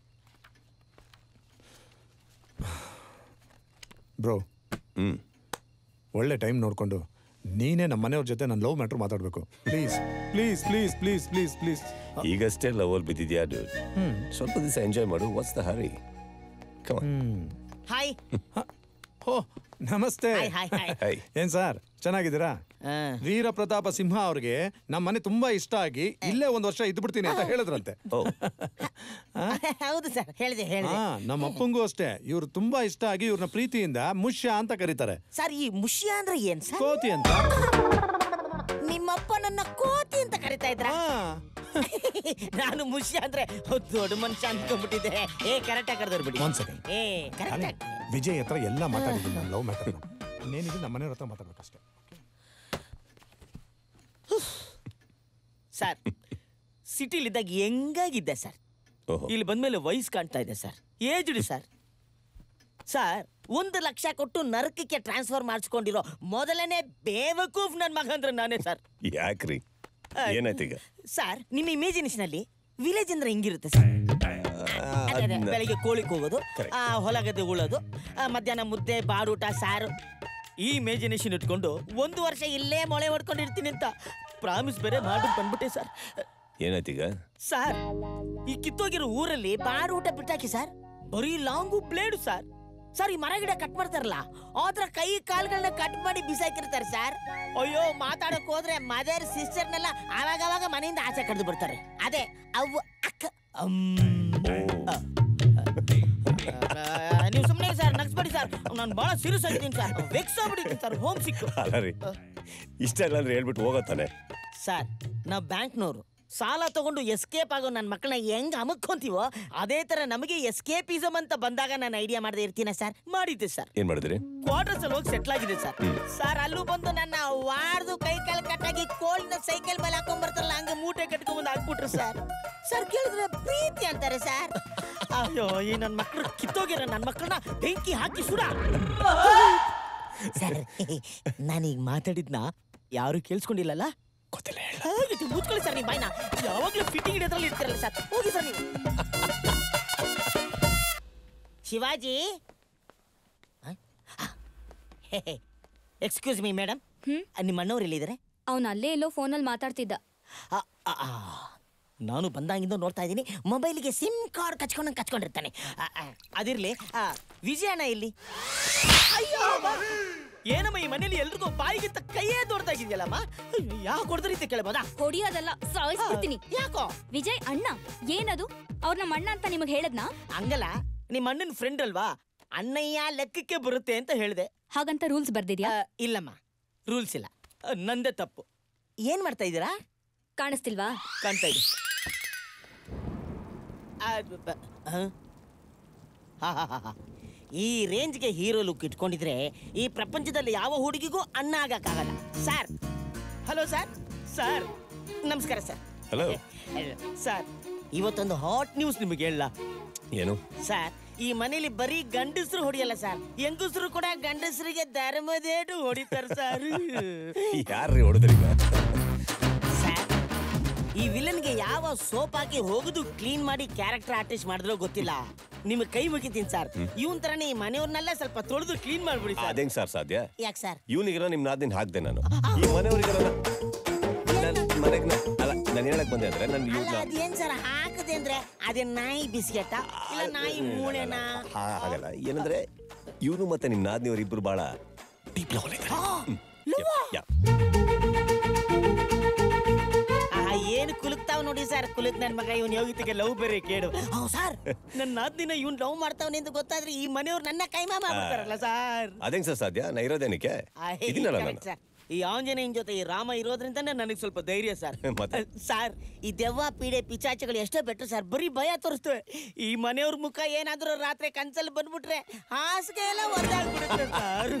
Speaker 6: Bro, ಒಳ್ಳೆ ಟೈಮ್ ನೋಡ್ಕೊಂಡು ನೀನೇ ನಮ್ಮ ಮನೆಯವ್ರ ಜೊತೆ ನನ್ನ ಲವ್ ಮ್ಯಾಟ್ರ್ ಮಾತಾಡಬೇಕು. Please please please please please please.
Speaker 3: ಈಗಷ್ಟೇ ಲವಲ್ ಬಿದ್ದಿದ್ಯಾ ಡ್ಯೂಡ್? ಸ್ವಲ್ಪ ದಿವಸ ಎಂಜಾಯ್ ಮಾಡು. What's the hurry? Come on.
Speaker 7: Hi.
Speaker 6: ಓ, ನಮಸ್ತೆ.
Speaker 3: ಹಾಯ್.
Speaker 6: ಏನ್ ಸರ್, ಚೆನ್ನಾಗಿದ್ದೀರಾ? ವೀರ ಪ್ರತಾಪ ಸಿಂಹ ಅವ್ರಿಗೆ ನಮ್ಮ ಮನೆ ತುಂಬಾ ಇಷ್ಟ ಆಗಿ ಇಲ್ಲೇ 1 ವರ್ಷ ಇದ್ದು ಬಿಡ್ತೀನಿ ಅಂತ ಹೇಳಿದ್ರಂತೆ.
Speaker 7: ಹೌದು ಸರ್, ಹೇಳಿದೆ.
Speaker 6: ನಮ್ಮ ಅಪ್ಪಂಗೂ ಅಷ್ಟೇ, ಇವ್ರು ತುಂಬಾ ಇಷ್ಟ ಆಗಿ ಇವ್ರನ್ನ ಪ್ರೀತಿಯಿಂದ ಮುಷ್ಯ ಅಂತ ಕರೀತಾರೆ.
Speaker 7: ಸರ್, ಈ ಮುಷ್ಯ ಅಂದ್ರೆ ಏನ್ ಸರ್?
Speaker 6: ಕೋತಿ ಅಂತ.
Speaker 7: ನಿಮ್ಮಪ್ಪ ನನ್ನ ಕೋತಿ ಅಂತ ಕರಿತಾ ಇದ್ರ? ನಾನು ಮುಷ್ಯ ಅಂದ್ರೆ ದೊಡ್ಡ ಮನುಷ್ಯ ಅಂದ್ಕೊಂಡ್ಬಿಟ್ಟಿದ್ದೆ. ಕರೆಕ್ಟ್ ಆಗಿ ಕರೆದ್ರು ಬಿಡಿ.
Speaker 6: 1 ಸೆಕೆಂಡ್.
Speaker 7: ಕರೆಕ್ಟ್.
Speaker 6: ವಿಜಯ್ ಹತ್ರ ಎಲ್ಲ ಮಾತಾಡಿದ್ದೀನಿ ನಾನು ಲವ್ ಮ್ಯಾಟರ್. ಇನ್ನೇನಿದೆ, ನಮ್ಮ ಮನೆಯವ್ರ ಹತ್ರ ಮಾತಾಡ್ಬೇಕಷ್ಟೇ.
Speaker 7: Sir, ಸಿಟಿಲಿದ್ದಾಗ ಹೆಂಗಾಗಿದ್ದೆ sir. ಇಲ್ಲಿ ಬಂದ್ಮೇಲೆ ವಯಸ್ಸು ಕಾಣ್ತಾ ಇದೆ sir. Aged sir. Sir 1 lakh ಕೊಟ್ಟು ನರಕಕ್ಕೆ ಟ್ರಾನ್ಸ್ಫರ್ ಮಾಡಿಸ್ಕೊಂಡಿರೋ ಮೊದಲನೇ ಬೇವಕೂಫ್ ನನ್ನ ಮಗ ಅಂದ್ರೆ ನಾನೇ ಸರ್.
Speaker 3: ಯಾಕ್ರಿ ಏನಾಯ್ತೀಗ?
Speaker 7: ಸರ್ ನಿಮ್ಮ ಇಮೇಜಿನೇಷನ್ ಅಲ್ಲಿ ವಿಲೇಜ್ ಅಂದ್ರೆ ಹಿಂಗಿರುತ್ತೆ ಸರ್. ಅದೇ, ಬೆಳಿಗ್ಗೆ ಕೋಳಿಗೆ ಹೋಗೋದು, ಹೊಲ ಗದ್ದೆ ಉಳೋದು, ಮಧ್ಯಾಹ್ನ ಮುದ್ದೆ ಬಾಡೂಟ ಸಾರು. ಈ ಇಮೇಜಿನೇಷನ್ ಇಟ್ಕೊಂಡು 1 ವರ್ಷ ಇಲ್ಲೇ ಮೊಳೆ ಹೊಡ್ಕೊಂಡಿರ್ತೀನಿ ಅಂತ ಪ್ರಾಮಿಸ್ ಬೇರೆ ಮಾಡಿ ಬಂದ್ಬಿಟ್ಟೆ ಸರ್.
Speaker 3: ಏನಾಯ್ತೀಗ?
Speaker 7: ಸರ್ ಈ ಕಿತ್ತೋಗಿರೋ ಊರಲ್ಲಿ ಬಾಡೂಟ ಬಿಟ್ಟಾಕಿ ಸರ್. ಬರೀ ಲಾಂಗು ಬ್ಲೇಡು ಸರ್. ಸರ್ ಈ ಮರ ಗಿಡ ಕಟ್ ಮಾಡ್ತಾರಲ್ಲ, ಅದ್ರ ಕೈ ಕಾಲ್ಗಳನ್ನ ಕಟ್ ಮಾಡಿ ಬಿಸಾಕಿರ್ತಾರೆ ಸರ್. ಅಯ್ಯೋ ಮಾತಾಡಕ್ ಹೋದ್ರೆ ಮದರ್ ಸಿಸ್ಟರ್ನೆಲ್ಲ ಆವಾಗ ಮನೆಯಿಂದ ಆಚೆ ಕಡ್ದು ಬಿಡ್ತಾರೆ. ಅದೇ ಅವು ಅಕ್ಕ. ನೀವು ಸುಮ್ಮನೆ ಸರ್ ನಗ್ಸ್ಬೇಡಿ ಸರ್, ನಾನು ಬಹಳ ಸೀರಿಯಸ್ ಆಗಿದ್ದೀನಿ ಸರ್. ವೆಕ್ಸ್ ಆಗ್ಬಿಟ್ಟಿದ್ದೀನಿ ಸರ್, ಹೋಮ್ ಸಿಕ್.
Speaker 3: ಅಲ್ಲ ರೀ, ಇಷ್ಟ ಇಲ್ಲ ಅಂದ್ರೆ ಹೇಳ್ಬಿಟ್ಟು ಹೋಗತ್ತಾನೆ.
Speaker 7: ಸರ್ ನಾವು ಬ್ಯಾಂಕ್ನವರು ಸಾಲ ತಗೊಂಡು ಎಸ್ಕೇಪ್ ಆಗೋ ನನ್ನ ಮಕ್ಕಳನ್ನ ಹೆಂಗ್ ಅಮಕ್ಕೊಂತೀವೋ ಅದೇ ತರ ನಮಗೆ ಎಸ್ಕೇಪಿಸಮ್ ಅಂತ ಬಂದಾಗ ನಾನು ಐಡಿಯಾ ಮಾಡದೆ ಇರ್ತೀನ ಸರ್. ಮಾಡಿದ್ದೆ ಸರ್.
Speaker 3: ಏನ್ ಮಾಡಿದ್ರಿ?
Speaker 7: ಕ್ವಾರ್ಟರ್ಸ್ ಅಲ್ಲಿ ಹೋಗಿ ಸೆಟ್ಲ್ ಆಗಿದೆ ಸರ್. ಸರ್ ಅಲ್ಲೂ ಬಂದು ನನ್ನ ವಾರ್ದು ಕೈ ಕಾಲು ಕಟ್ಟಾಗಿ ಕೋಲ್ನ ಸೈಕಲ್ ಮೇಲೆ ಹಾಕೊಂಡ್ ಬರ್ತಾರಲ್ಲ ಹಂಗೆ ಮೂಟೆ ಕಟ್ಕೊಂಡ್ ಹಾಕ್ಬಿಟ್ರು ಸರ್. ಸರ್ ಕೇಳಿದ್ರೆ ಪ್ರೀತಿ ಅಂತಾರೆ ಸರ್. ಅಯ್ಯೋ ಈ ನನ್ನ ಮಕ್ಕಳು ಕಿತ್ತೋಗಿರೋ ನನ್ನ ಮಕ್ಕಳನ್ನ ಬೆಂಕಿ ಹಾಕಿ ಸುಡ. ಸರ್ ನಾನೀಗ ಮಾತಾಡಿದ್ನ ಯಾರು ಕೇಳಿಸ್ಕೊಂಡಿಲ್ಲಲ್ಲ?
Speaker 3: ಗೊತ್ತಿಲ್ಲ.
Speaker 7: ಮುಚ್ಕೊಳ್ಳಿ ಸರ್ ನಿಮ್ಮ ಬಾಯ್ನ. ಯಾವಾಗ್ಲೂ ಫಿಟ್ಟಿಂಗ್ ಇಡೋದ್ರಲ್ಲಿ ಇರ್ತೀರಲ್ಲ ಸರ್. ಹೋಗಿ ಸರ್ ನೀವು. ಶಿವಾಜಿ, ಎಕ್ಸ್ಕ್ಯೂಸ್ ಮೀ ಮೇಡಮ್, ನಿಮ್ಮ ಅಣ್ಣವ್ರು ಎಲ್ಲಿದ್ದಾರೆ?
Speaker 1: ಅವನು ಅಲ್ಲೇ ಎಲ್ಲೋ ಫೋನಲ್ಲಿ ಮಾತಾಡ್ತಿದ್ದ.
Speaker 7: ನಾನು ಬಂದಾಗಿಂದ ನೋಡ್ತಾ ಇದ್ದೀನಿ, ಮೊಬೈಲಿಗೆ ಸಿಮ್ ಕಾರ್ಡ್ ಕಚ್ಕೊಂಡಿರ್ತಾನೆ. ಅದಿರ್ಲಿ, ವಿಜಯಣ್ಣ ಎಲ್ಲಿ? ಅಯ್ಯೋ ಏನಮ್ಮ ಈ ಮನೇಲಿ ಎಲ್ರಿಗೂ ಬಾಯಿಗಿಂತ ಕೈಯೇ ದೊಡ್ಡದಾಗಿದೆಯಲ್ಲಮ್ಮ. ಯಾಕೆ ಹೊಡೆದ್ರಿ ಅಂತ ಕೇಳಬಹುದಾ?
Speaker 1: ಹೊಡಿಯೋದಲ್ಲ, ಸಾಯಿಸ್ಬಿಡ್ತೀನಿ.
Speaker 7: ಯಾಕೋ?
Speaker 1: ವಿಜಯ್ ಅಣ್ಣ ಏನದು? ಅವ್ರ ನಮ್ಮ ಅಣ್ಣ ಅಂತ ನಿಮಗೆ ಹೇಳದ್ನಾ?
Speaker 7: ಹಂಗಲ್ಲ, ನಿಮ್ಮ ಅಣ್ಣನ ಫ್ರೆಂಡ್ ಅಲ್ವಾ, ಅಣ್ಣಯ್ಯ ಲೆಕ್ಕಕ್ಕೆ ಬರುತ್ತೆ ಅಂತ ಹೇಳಿದೆ.
Speaker 1: ಹಾಗಂತ ರೂಲ್ಸ್ ಬರ್ದಿದ್ಯಾ?
Speaker 7: ಇಲ್ಲಮ್ಮ, ರೂಲ್ಸ್ ಇಲ್ಲ, ನಂದೇ ತಪ್ಪು. ಏನ್ ಮಾಡ್ತಾ ಇದ್ದೀರಾ?
Speaker 1: ಕಾಣಿಸ್ತಿಲ್ವಾ?
Speaker 7: ಕಾಣ್ತಾ ಇದೆ. ಈ ರೇಂಜ್ಗೆ ಹೀರೋ ಲುಕ್ ಇಟ್ಕೊಂಡಿದ್ರೆ ಈ ಪ್ರಪಂಚದಲ್ಲಿ ಯಾವ ಹುಡುಗಿಗೂ ಅಣ್ಣ ಆಗಕ್ಕಾಗಲ್ಲ ಸರ್. Hello sir. ಸರ್ ನಮಸ್ಕಾರ ಸರ್.
Speaker 3: ಹಲೋ
Speaker 7: ಸರ್, ಇವತ್ತೊಂದು ಹಾಟ್ ನ್ಯೂಸ್ ನಿಮಗೆ ಹೇಳ.
Speaker 3: ಏನು?
Speaker 7: ಸರ್ ಈ ಮನೇಲಿ ಬರೀ ಗಂಡಸರು ಹೊಡಿಯಲ್ಲ ಸರ್, ಹೆಂಗಸರು ಕೂಡ ಗಂಡಸರಿಗೆ ಧರ್ಮದೇಟು ಹೊಡಿತಾರೆ ಸರ್.
Speaker 3: ಯಾರ್ರೀ ಹೊಡೆದ್ರೀಗ?
Speaker 7: ಸರ್ ಈ ವಿಲನ್ಗೆ ಯಾವ ಸೋಪ್ ಹಾಕಿ ಹೋಗುದು ಕ್ಲೀನ್ ಮಾಡಿ ಕ್ಯಾರೆಕ್ಟರ್ ಆರ್ಟಿಸ್ಟ್ ಮಾಡಿದ್ರೋ ಗೊತ್ತಿಲ್ಲ, ನಿಮ್ಗೆ ಕೈ ಮುಗಿತೀನಿ ಸರ್. ಇವನ್ ತರನೇ ಈ ಮನೆಯವ್ರನ್ನೆಲ್ಲ ಸ್ವಲ್ಪ ತೊಳೆದು ಕ್ಲೀನ್ ಮಾಡ್ಬಿಡಿ ಸರ್.
Speaker 3: ಅದೇಂಗ್ ಸರ್ ಸಾಧ್ಯ?
Speaker 7: ಯಾಕೆ ಸರ್?
Speaker 3: ಇವನಿಗಿರೋ ನಿಮ್ ನಾದಿನ ಹಾಕ್ದೆ ನಾನು, ಈ ಮನೆಯವ್ರಿಗಿರೋ ಮನೆಗೆ ಅಲ್ಲ. ನಾನು ಹೇಳಕ್ ಬಂದೆ ಅಂದ್ರೆ ನನ್ನ
Speaker 7: ಅದೇನ್ ಸರ್ ಹಾಕದೆ ಅಂದ್ರೆ ಅದೇ ನಾಯಿ ಬಿಸ್ಕೆಟ ಇಲ್ಲ ನಾಯಿ ಮೂಳೆನಾ?
Speaker 3: ಹಾಗಲ್ಲ, ಏನಂದ್ರೆ ಇವನು ಮತ್ತೆ ನಿಮ್ ನಾದ್ನಿಯವ್ರು ಇಬ್ರು ಬಹಳ ಡೀಪ್ ಲವ್
Speaker 7: ಏನು ಕುಲುಕ್ತಾವ್ ನೋಡಿ ಸರ್. ಕುಲುಕ್ ನನ್ ಮಗ ಇವನ್ ಯೋಗಿತಿಗೆ ಲವ್ ಬೇರೆ ಕೇಳು. ಸರ್ ನನ್ನ ನಾದ್ನಿನ ಇವನ್ ಲವ್ ಮಾಡ್ತಾವನೆ ಅಂತ ಗೊತ್ತಾದ್ರೆ ಈ ಮನೆಯವ್ರು ನನ್ನ ಕೈಮಾ ಮಾಡ್ಬಿಡ್ತಾರಲ್ಲ ಸರ್.
Speaker 3: ಅದೇಂಗ್ ಸರ್ ಸಾಧ್ಯ? ನಾ ಇರೋದೇನಕ್ಕೆ ಇದೀನಲ್ಲ ನಾನು.
Speaker 7: ಸರ್ ಈ ಆಂಜನೇಯನ್ ಜೊತೆ ಈ ರಾಮ ಇರೋದ್ರಿಂದ ನನಗೆ ಸ್ವಲ್ಪ ಧೈರ್ಯ ಸರ್. ಸರ್ ಈ ದೆವ್ವ ಪೀಡೆ ಪಿಚಾಚಗಳು ಎಷ್ಟೋ ಬೆಟ್ರು ಸರ್, ಬರೀ ಭಯ ತೋರಿಸ್ತೇವೆ. ಈ ಮನೆಯವ್ರ ಮುಖ ಏನಾದ್ರೂ ರಾತ್ರಿ ಕನ್ಸಲ್ಲಿ ಬಂದ್ಬಿಟ್ರೆ ಹಾಸಿಗೆ ಎಲ್ಲ ಒದ್ದಾಗ್ಬಿಡುತ್ತೆ ಸರ್.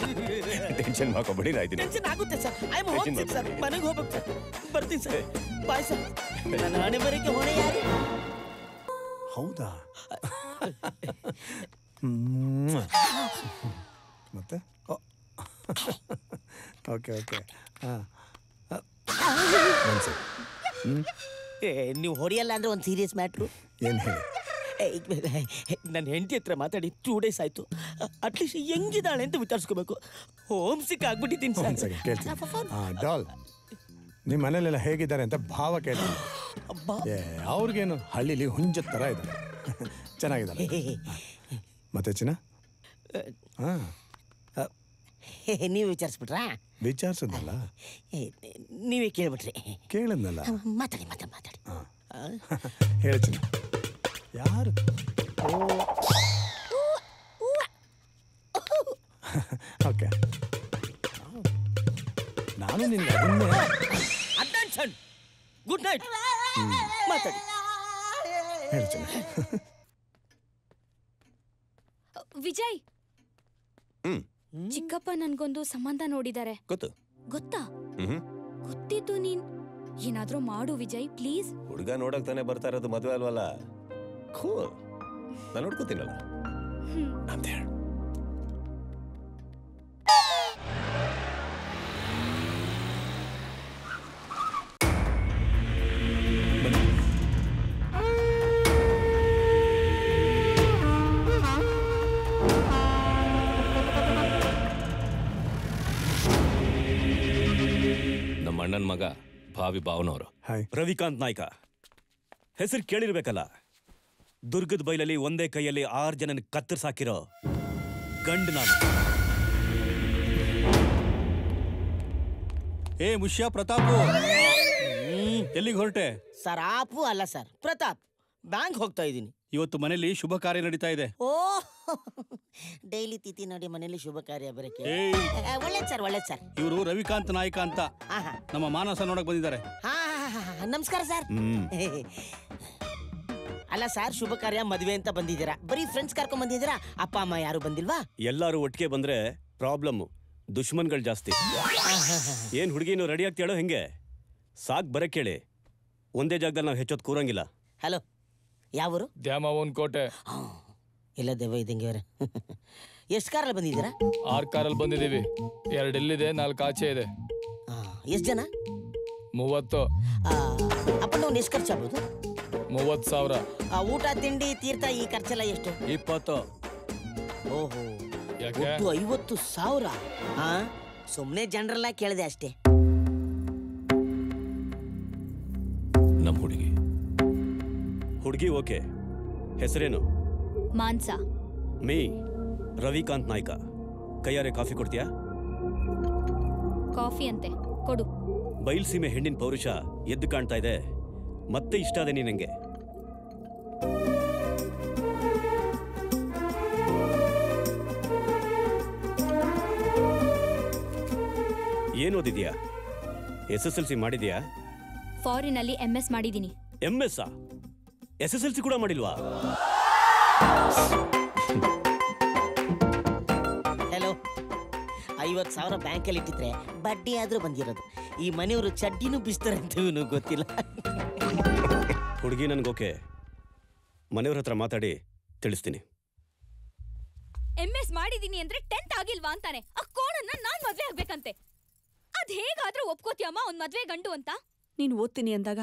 Speaker 3: ಟೆನ್ಷನ್ ಮಾಡ್ಕೊಬೇಡಿ,
Speaker 7: ಟೆನ್ಷನ್ ಆಗುತ್ತೆ ಸರ್. ಐ ಆಮ್ ಹೋಗ್ತೀನಿ ಸರ್, ಮನೆಗೆ ಹೋಗ್ಬೇಕು ಸರ್. ಬರ್ತೀನಿ ಸರ್, ಬಾಯ್ ಸರ್. ನನ್ನ ಹಣೆ ಬರಕ್ಕೆ ಹೊಣೆ ಯಾರು?
Speaker 6: ಹೌದಾ? ಮತ್ತೆ ಓಕೆ ಓಕೆ.
Speaker 7: ನೀವು ಹೊಡೆಯಲ್ಲ ಅಂದ್ರೆ ಒಂದು ಸೀರಿಯಸ್ ಮ್ಯಾಟ್ರು.
Speaker 6: ಏನು ಹೇಳಿ?
Speaker 7: ನನ್ನ ಹೆಂಡತಿ ಹತ್ರ ಮಾತಾಡಿ 2 days ಆಯ್ತು. ಅಟ್ಲೀಸ್ಟ್ ಹೆಂಗಿದ್ದಾಳೆ ಅಂತ ವಿಚಾರಿಸ್ಕೋಬೇಕು. ಹೋಮ್ ಸಿಕ್ ಆಗ್ಬಿಟ್ಟಿದ್ದೀನಿ ಸರ್.
Speaker 6: ಕೇಳ್ತೀನಿ. ಡಾಲ್, ನಿಮ್ಮ ಮನೇಲೆಲ್ಲ ಹೇಗಿದ್ದಾರೆ ಅಂತ ಭಾವ ಕೇಳ್ತೀನಿ. ಅವ್ರಿಗೇನು ಹಳ್ಳಿಲಿ ಹುಂಜದ ಥರ ಇದೆ, ಚೆನ್ನಾಗಿದ್ದಾರೆ. ಮತ್ತೆ ಚಿನ್ನ? ಹಾಂ,
Speaker 7: ನೀವು ವಿಚಾರಿಸ್ಬಿಟ್ರಾ?
Speaker 6: ವಿಚಾರಿಸೋದಲ್ಲ,
Speaker 7: ನೀವೇ ಕೇಳ್ಬಿಟ್ರಿ.
Speaker 6: ಕೇಳಿದ್ನಲ್ಲ.
Speaker 7: ಮಾತಾಡಿ ಮಾತಾಡಿ ಮಾತಾಡಿ.
Speaker 6: ಹೇಳಿ ಚಿನ್ನ, ಯಾರು? ಓಕೆ, ನಾನು ನಿನಗೆ ಅದನ್ನೇ.
Speaker 7: Attention, good night. ಮಾತಾಡಿ.
Speaker 6: ಹೇಳಿ ಚಿನ್ನ.
Speaker 1: ವಿಜಯ್, ಚಿಕ್ಕಪ್ಪ ನನ್ಗೊಂದು ಸಂಬಂಧ ನೋಡಿದ್ದಾರೆ. ಗೊತ್ತಾ? ಗೊತ್ತಿದ್ದು ನೀನ್ ಏನಾದ್ರೂ ಮಾಡು ವಿಜಯ್, ಪ್ಲೀಸ್.
Speaker 3: ಹುಡುಗ ನೋಡಕ್ ತಾನೇ ಬರ್ತಾ ಇರೋದು, ಮದುವೆ ಅಲ್ವಲ್ಲ. ನಾನು ನೋಡ್ಕೋತೀನಲ್ಲ.
Speaker 9: ಭಾವಿ ಭಾವನವರು.
Speaker 6: ಹಾಯ್.
Speaker 10: ರವಿಕಾಂತ್ ನಾಯ್ಕ ಹೆಸರು ಕೇಳಿರ್ಬೇಕಲ್ಲ. ದುರ್ಗದ ಬೈಲಲ್ಲಿ ಒಂದೇ ಕೈಯಲ್ಲಿ 6 ಜನನ ಕತ್ತರಿಸಾಕಿರೋ ಗಂಡು ನಾನು.
Speaker 4: ಏ ಮುಷ್ಯ ಪ್ರತಾಪ್, ಎಲ್ಲಿಗೆ ಹೊರಟೆ?
Speaker 7: ಸರ್ ಆಪು ಅಲ್ಲ ಸರ್, ಪ್ರತಾಪ್. ಬ್ಯಾಂಕ್ ಹೋಗ್ತಾ ಇದ್ದೀನಿ.
Speaker 4: ಇವತ್ತು ಮನೇಲಿ ಶುಭ ಕಾರ್ಯ ನಡೀತಾ ಇದೆ.
Speaker 7: ಓ ಡೈಲಿ ತಿಥಿ ನೋಡಿ ಮನೇಲಿ ಶುಭ ಕಾರ್ಯ ಬರಕ್ಕೆ
Speaker 4: ಏಯ್.
Speaker 7: ಒಳ್ಳೇದ್ ಸರ್, ಒಳ್ಳೇದ್ ಸರ್.
Speaker 4: ಇವರು ರವಿಕಾಂತ್ ನಾಯ್ಕ ಅಂತ
Speaker 7: ಆಹಾ.
Speaker 4: ನಮ್ಮ ಮಾನಸ ನೋಡಕ್ ಬಂದಿದ್ದಾರೆ.
Speaker 7: ಹಾ ನಮಸ್ಕಾರ ಸರ್. ಅಲ್ಲ ಸರ್, ಶುಭ ಕಾರ್ಯ ಮದುವೆ ಅಂತ ಬಂದಿದ್ದೀರಾ, ಬರೀ ಫ್ರೆಂಡ್ಸ್ ಕರ್ಕೊಂಡ್ ಬಂದಿದ್ದೀರಾ? ಅಪ್ಪ ಅಮ್ಮ ಯಾರು ಬಂದಿಲ್ವಾ?
Speaker 10: ಎಲ್ಲರೂ ಒಟ್ಟಿಗೆ ಬಂದ್ರೆ ಪ್ರಾಬ್ಲಮ್, ದುಶ್ಮನ್ಗಳು ಜಾಸ್ತಿ. ಏನ್ ಹುಡುಗಿನು ರೆಡಿ ಆಗ್ತಾಳೋ ಹೆಂಗೆ? ಸಾಕ್ ಬರಕ್ ಕೇಳಿ, ಒಂದೇ ಜಾಗದಲ್ಲಿ ನಾವು ಹೆಚ್ಚೋದ್ ಕೂರಂಗಿಲ್ಲ.
Speaker 7: ಹಲೋ, ಯಾವೂರು?
Speaker 9: ದ್ಯಾಮವ್ವನ್ ಕೋಟೆ.
Speaker 7: ಇಲ್ಲ ದೆವ್ವ ಇದ್ದಂಗೆ ಅವ್ರೆ. ಎಷ್ಟು ಕಾರಲ್ಲಿ ಬಂದಿದ್ದೀರಾ?
Speaker 9: 6 ಕಾರಲ್ಲಿ ಬಂದಿದ್ದೀವಿ. 2 ಇಲ್ಲಿದೆ, 4 ಆಚೆ ಇದೆ.
Speaker 7: ಎಷ್ಟು ಜನ?
Speaker 9: 30.
Speaker 7: ಅಪ್ಪ ನಾವು ಎಷ್ಟು ಖರ್ಚಾಗ್ಬೋದು?
Speaker 9: 30,000.
Speaker 7: ಊಟ ತಿಂಡಿ ತೀರ್ಥ ಈ ಖರ್ಚೆಲ್ಲ ಎಷ್ಟು?
Speaker 10: 20.
Speaker 7: ಓಹೋ,
Speaker 9: ಯಾಕೆ?
Speaker 7: 50,000. ಸುಮ್ಮನೆ ಜನರೆಲ್ಲ ಕೇಳಿದೆ ಅಷ್ಟೇ.
Speaker 10: ನಮ್ ಹುಡುಗಿ ಓಕೆ. ಹೆಸರೇನು?
Speaker 1: ಮಾನ್ಸ.
Speaker 10: ಮೀ ರವಿಕಾಂತ್ ನಾಯ್ಕ. ಕೈಯಾರೆ ಕಾಫಿ ಕೊಡ್ತೀಯಾ?
Speaker 1: ಕಾಫಿ ಅಂತೆ, ಕೊಡು.
Speaker 10: ಬಯಲ್ಸೀಮೆ ಹೆಣ್ಣಿನ ಪೌರುಷ ಎದ್ದು ಕಾಣ್ತಾ ಇದೆ. ಮತ್ತೆ ಇಷ್ಟ ಅದೇ ನೀನಂಗೆ. ಏನ್ ಓದಿದ್ಯಾ? SSLC ಮಾಡಿದ್ಯಾ?
Speaker 1: ಫಾರಿನಲ್ಲಿ MS ಮಾಡಿದೀನಿ.
Speaker 10: MS? SSLC ಕೂಡ ಮಾಡಿಲ್ವಾ?
Speaker 7: ಹಲೋ, 50,000 ಬ್ಯಾಂಕಲ್ಲಿ ಇಟ್ಟಿದ್ರೆ ಬಡ್ಡಿ ಆದ್ರೂ ಬಂದಿರೋದು. ಈ ಮನೆಯವರು ಚಡ್ಡಿನೂ ಬಿಸ್ತಾರೆ ಅಂತ ಗೊತ್ತಿಲ್ಲ.
Speaker 10: ಹುಡುಗಿ ನನ್ಗೋಕೆ. ಮನೆಯವ್ರ ಹತ್ರ ಮಾತಾಡಿ ತಿಳಿಸ್ತೀನಿ.
Speaker 1: MS ಮಾಡಿದೀನಿ ಅಂದ್ರೆ 10th ಆಗಿಲ್ವಾ ಅಂತಾನೆ. ಆ ಕೋಣನ್ನ ನಾನ್ ಮದ್ವೆ ಆಗ್ಬೇಕಂತೆ. ಅದ್ ಹೇಗಾದ್ರೂ ಒಪ್ಕೋತಿಯಮ್ಮ ಅವ್ನ್ ಮದ್ವೆ ಗಂಡು ಅಂತ?
Speaker 2: ನೀನ್ ಓದ್ತೀನಿ ಅಂದಾಗ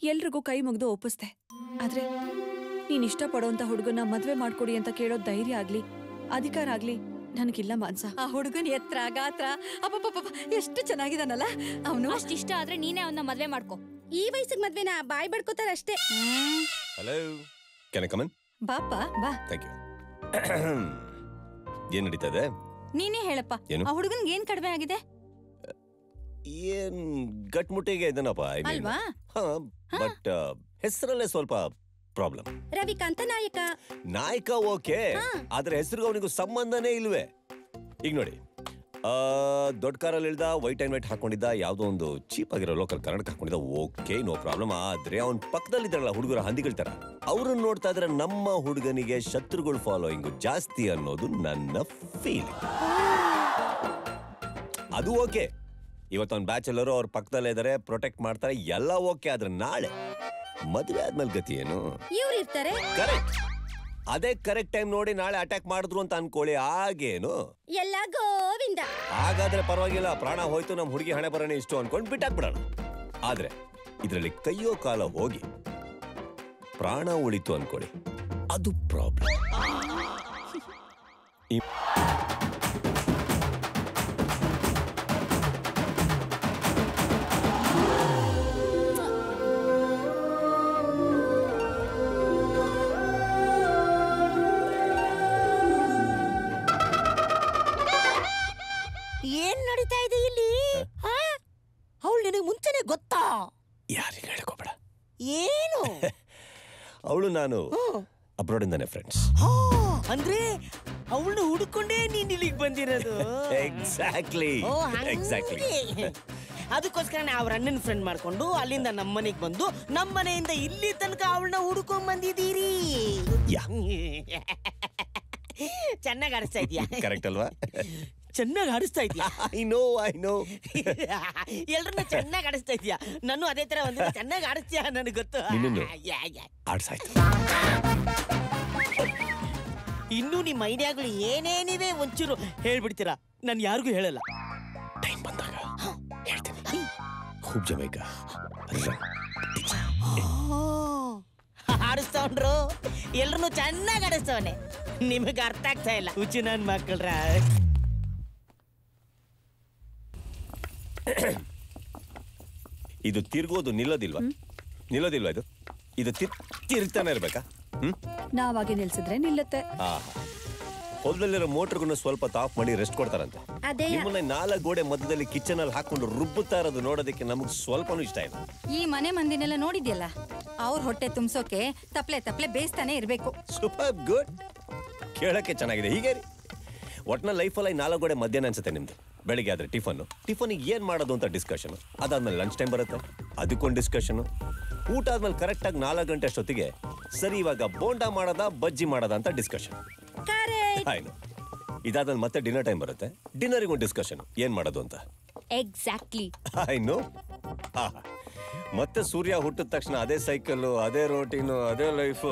Speaker 2: ಎಲ್ರಿಗೂ ಕೈ ಮುಗ್ದು ಒಪ್ಪಿಸ್ದೆ. ಆದ್ರೆ ನೀನ್ ಇಷ್ಟಪಡೋಂತ ಹುಡುಗನ ಮದ್ವೆ ಮಾಡ್ಕೊಡಿ ಅಂತ ಕೇಳೋ ಧೈರ್ಯ ಆಗ್ಲಿ ಅಧಿಕಾರ ಆಗ್ಲಿ ನನಗಿಲ್ಲ ಮಾನ್ಸ. ಆ ಹುಡುಗನ ಎತ್ರ ಗಾತ್ರ ಅಪ್ಪಪ್ಪ ಎಷ್ಟು ಚೆನ್ನಾಗಿದಾನಲ್ಲ ಅವನು.
Speaker 1: ಅಷ್ಟಿಷ್ಟ ಆದ್ರೆ ನೀನೇ ಅವನ್ನ ಮದ್ವೆ ಮಾಡ್ಕೊ.
Speaker 2: ಈ ವಯಸ್ಸಿಗೆ ಮದ್ವೆನ ಬಾಯ್ ಬಡ್ಕೋತಾರಷ್ಟೇ.
Speaker 3: Hello, can I come in?
Speaker 2: ಬಾಪ ಬಾ.
Speaker 3: Thank you. ಏನ್ ನಡೀತದೆ?
Speaker 1: ನೀನೇ ಹೇಳಪ್ಪ,
Speaker 3: ಏನು?
Speaker 1: ಆ ಹುಡುಗನ್ಗೆ ಏನ್ ಕಡಿಮೆ ಆಗಿದೆ?
Speaker 3: ಏನ್ ಗಟ್ಮುಟ್ಟಿಗೆ ಇದನ್ನಪ್ಪ.
Speaker 1: ಅಲ್ವಾ?
Speaker 3: ಬಟ್ ಹೆಸರಲ್ಲೇ ಸ್ವಲ್ಪ ಪ್ರಾಬ್ಲಮ್.
Speaker 2: ರವಿಕಾಂತ ನಾಯಕ.
Speaker 3: ನಾಯಕ ಓಕೆ, ಆದ್ರೆ ಹೆಸರು ಅವನಿಗೂ ಸಂಬಂಧನೇ ಇಲ್ವೇ. ಈಗ ನೋಡಿ, ದೊಡ್ಡ ಕಾರಲ್ಲಿ ಇಳ್ದ, ವೈಟ್ ಅಂಡ್ ವೈಟ್ ಹಾಕೊಂಡಿದ್ದ, ಯಾವ್ದೋ ಒಂದು ಚೀಪ್ ಆಗಿರೋ ಲೋಕಲ್ ಕನ್ನಡ ಹಾಕೊಂಡಿದ್ದ, ಓಕೆ ನೋ ಪ್ರಾಬ್ಲಮ್. ಆದ್ರೆ ಅವ್ನ್ ಪಕ್ಕದಲ್ಲಿದ್ದಾರಲ್ಲ ಹುಡುಗರ ಹಂದಿಗಳ ತರ, ಅವ್ರನ್ನ ನೋಡ್ತಾ ಇದ್ರೆ ನಮ್ಮ ಹುಡುಗನಿಗೆ ಶತ್ರುಗಳು ಫಾಲೋಯಿಂಗ್ ಜಾಸ್ತಿ ಅನ್ನೋದು ನನ್ನ ಫೀಲಿಂಗ್. ಅದು ಓಕೆ, ಇವತ್ತು ಅವ್ನ ಬ್ಯಾಚುಲರು ಅವ್ರ ಪಕ್ಕದಲ್ಲೇ ಇದಾರೆ, ಪ್ರೊಟೆಕ್ಟ್ ಮಾಡ್ತಾರೆ, ಎಲ್ಲ ಓಕೆ. ಆದ್ರೆ ನಾಳೆ ಮದುವೆ ಆದ್ಮೇಲೆ ಗತಿ ಏನು?
Speaker 2: ಇವ್ರು ಇರ್ತಾರೆ.
Speaker 3: ಕರೆಕ್ಟ್, ಅದೇ ಕರೆಕ್ಟ್ ಟೈಮ್ ನೋಡಿ ನಾಳೆ ಅಟ್ಯಾಕ್ ಮಾಡಿದ್ರು ಅಂತ ಅನ್ಕೊಳ್ಳಿ, ಆಗೇನು?
Speaker 2: ಎಲ್ಲ ಗೋವಿಂದ.
Speaker 3: ಹಾಗಾದ್ರೆ ಪರವಾಗಿಲ್ಲ, ಪ್ರಾಣ ಹೋಯ್ತು, ನಮ್ ಹುಡುಗಿ ಹಣೆ ಬರೋಣ ಇಷ್ಟು ಅನ್ಕೊಂಡು ಬಿಟ್ಟಾಕ್ಬಿಡೋಣ. ಆದ್ರೆ ಇದ್ರಲ್ಲಿ ಕೈಯೋ ಕಾಲ ಹೋಗಿ ಪ್ರಾಣ ಉಳಿತು ಅನ್ಕೊಳ್ಳಿ, ಅದು ಪ್ರಾಬ್ಲಮ್.
Speaker 7: ಏನ್ ನಡೀತಾ ಇದೆ ಇಲ್ಲಿ? ಅವಳು ನಿನಗೆ ಮುಂಚೆನೆ ಗೊತ್ತಾ?
Speaker 3: ಯಾರಿಗೆ ಹೇಳ್ಕೋಬೇಡ.
Speaker 7: ಏನು?
Speaker 3: ಅವಳು ನಾನು ಅಬ್ರಾಡ್ ಇಂದಾನೆ ಫ್ರೆಂಡ್ಸ್.
Speaker 7: ಅಂದ್ರೆ ಅವಳನ್ನ ಹುಡುಕೊಂಡೇ ನೀನ್ ಇಲ್ಲಿಗೆ ಬಂದಿರೋದು?
Speaker 3: Exactly, exactly.
Speaker 7: ಅದಕ್ಕೋಸ್ಕರ ಅವ್ರ ಅಣ್ಣನ ಫ್ರೆಂಡ್ ಮಾಡ್ಕೊಂಡು ಅಲ್ಲಿಂದ ನಮ್ಮನೆಗೆ ಬಂದು ನಮ್ಮನೆಯಿಂದ ಇಲ್ಲಿ ತನಕ ಅವಳನ್ನ ಹುಡುಕೊಂಡ್ ಬಂದಿದ್ದೀರಿ. ಚೆನ್ನಾಗಿ ಆಡಿಸ್ತಾ ಇದೀಯಾ?
Speaker 3: ಕರೆಕ್ಟ್ ಅಲ್ವಾ?
Speaker 7: ಚೆನ್ನಾಗಿ ಆಡಿಸ್ತಾ ಇದೀಯಾ?
Speaker 3: I know.
Speaker 7: ಎಲ್ರನ್ನ ಚೆನ್ನಾಗಿ ಆಡಿಸ್ತಾ ಇದೀಯಾ. ನಾನು ಅದೇ ತರ ಒಂದು ಚೆನ್ನಾಗಿ ಆಡಿಸ್ತೀಯಾ ನನಗೆ ಗೊತ್ತು.
Speaker 3: ಆಡ್ಸಾಯ್ತು.
Speaker 7: ಇನ್ನು ನಿಮ್ಮ ಐಡಿಯಾಗಳು ಏನೇನಿವೆ ಒಂಚೂರು ಹೇಳ್ಬಿಡ್ತೀರಾ? ನಾನು ಯಾರಿಗೂ ಹೇಳಲ್ಲ.
Speaker 3: ಟೈಮ್ ಬಂದಾಗ ಹೇಳ್ತೀನಿ. ಖೂಬ್ ಜಮೈಕ
Speaker 7: ಆಡಿಸ್ತಾವ್ರು, ಎಲ್ರನ್ನು ಚೆನ್ನಾಗಿ ಆಡಿಸ್ತವನೆ. ನಿಮಗೆ ಅರ್ಥ ಆಗ್ತಾ ಇಲ್ಲ ಹುಚ್ಚು ನನ್ನ ಮಕ್ಕಳ್ರ.
Speaker 3: ಇದು ತಿರ್ಗೋದು ನಿಲ್ಲೋದಿಲ್ವಾ? ನಿಲ್ಲೋದಿಲ್ವಾ ಇದು? ಇದು ತಿರ್ತಾನೆ ಇರ್ಬೇಕಾ?
Speaker 2: ನಾವಾಗೆ ನಿಲ್ಸಿದ್ರೆ ನಿಲ್ಲುತ್ತೆ.
Speaker 3: ಹೊಲದಲ್ಲಿರೋ ಮೋಟರ್ಗೂ ಸ್ವಲ್ಪ ಆಫ್ ಮಾಡಿ ರೆಸ್ಟ್ ಕೊಡ್ತಾರಂತೆ. ನಿಮ್ಮನ್ನ 4 ಗೋಡೆ ಮಧ್ಯದಲ್ಲಿ ಕಿಚನ್ ಅಲ್ಲಿ ಹಾಕೊಂಡು ರುಬ್ಬುತ್ತಾ ಇರೋದು ನೋಡೋದಕ್ಕೆ ನಮಗ್ ಸ್ವಲ್ಪನೂ ಇಷ್ಟ ಇಲ್ಲ.
Speaker 11: ಈ ಮನೆ ಮಂದಿನೆಲ್ಲ ನೋಡಿದ್ಯಲ್ಲ, ಅವ್ರ ಹೊಟ್ಟೆ ತುಂಬಿಸೋಕೆ ತಪ್ಲೆ ಬೇಯಿಸ್ತಾನೆ ಇರ್ಬೇಕು.
Speaker 3: ಸೂಪರ್ ಗುಡ್, ಕೇಳಕ್ಕೆ ಚೆನ್ನಾಗಿದೆ. ಹೀಗೆ ರೀ ಒಟ್ನ ಲೈಫಲ್ಲಿ 4 ಗೋಡೆ ಮಧ್ಯಾಹ್ನ ಅನ್ಸುತ್ತೆ ನಿಮ್ದು. ಬೆಳಿಗ್ಗೆ ಆದ್ರೆ ಟಿಫನಿಗೆ ಏನ್ ಮಾಡೋದು ಅಂತ ಡಿಸ್ಕಷನ್, ಅದಾದ್ಮೇಲೆ ಲಂಚ್ ಟೈಮ್ ಬರುತ್ತೆ, ಅದಕ್ಕೊಂದು ಡಿಸ್ಕಷನ್, ಊಟ ಆದ್ಮೇಲೆ ಕರೆಕ್ಟಾಗಿ 4 ಗಂಟೆ ಅಷ್ಟೊತ್ತಿಗೆ ಸರಿ ಇವಾಗ ಬೋಂಡಾ ಮಾಡೋದಾ ಬಜ್ಜಿ ಮಾಡೋದಾ ಅಂತ ಡಿಸ್ಕಷನ್. ಆಯ್ತು, ಇದಾದ್ಮೇಲೆ ಮತ್ತೆ ಡಿನ್ನರ್ ಟೈಮ್ ಬರುತ್ತೆ, ಡಿನ್ನರಿಗೆ ಒಂದು ಡಿಸ್ಕಷನ್ ಏನ್ ಮಾಡೋದು ಅಂತ.
Speaker 1: ಎಕ್ಸಾಕ್ಟ್ಲಿ.
Speaker 3: ಆಯ್ನು ಮತ್ತೆ ಸೂರ್ಯ ಹುಟ್ಟಿದ ತಕ್ಷಣ ಅದೇ ಸೈಕಲ್ಲು, ಅದೇ ರೋಟೀನು, ಅದೇ ಲೈಫು.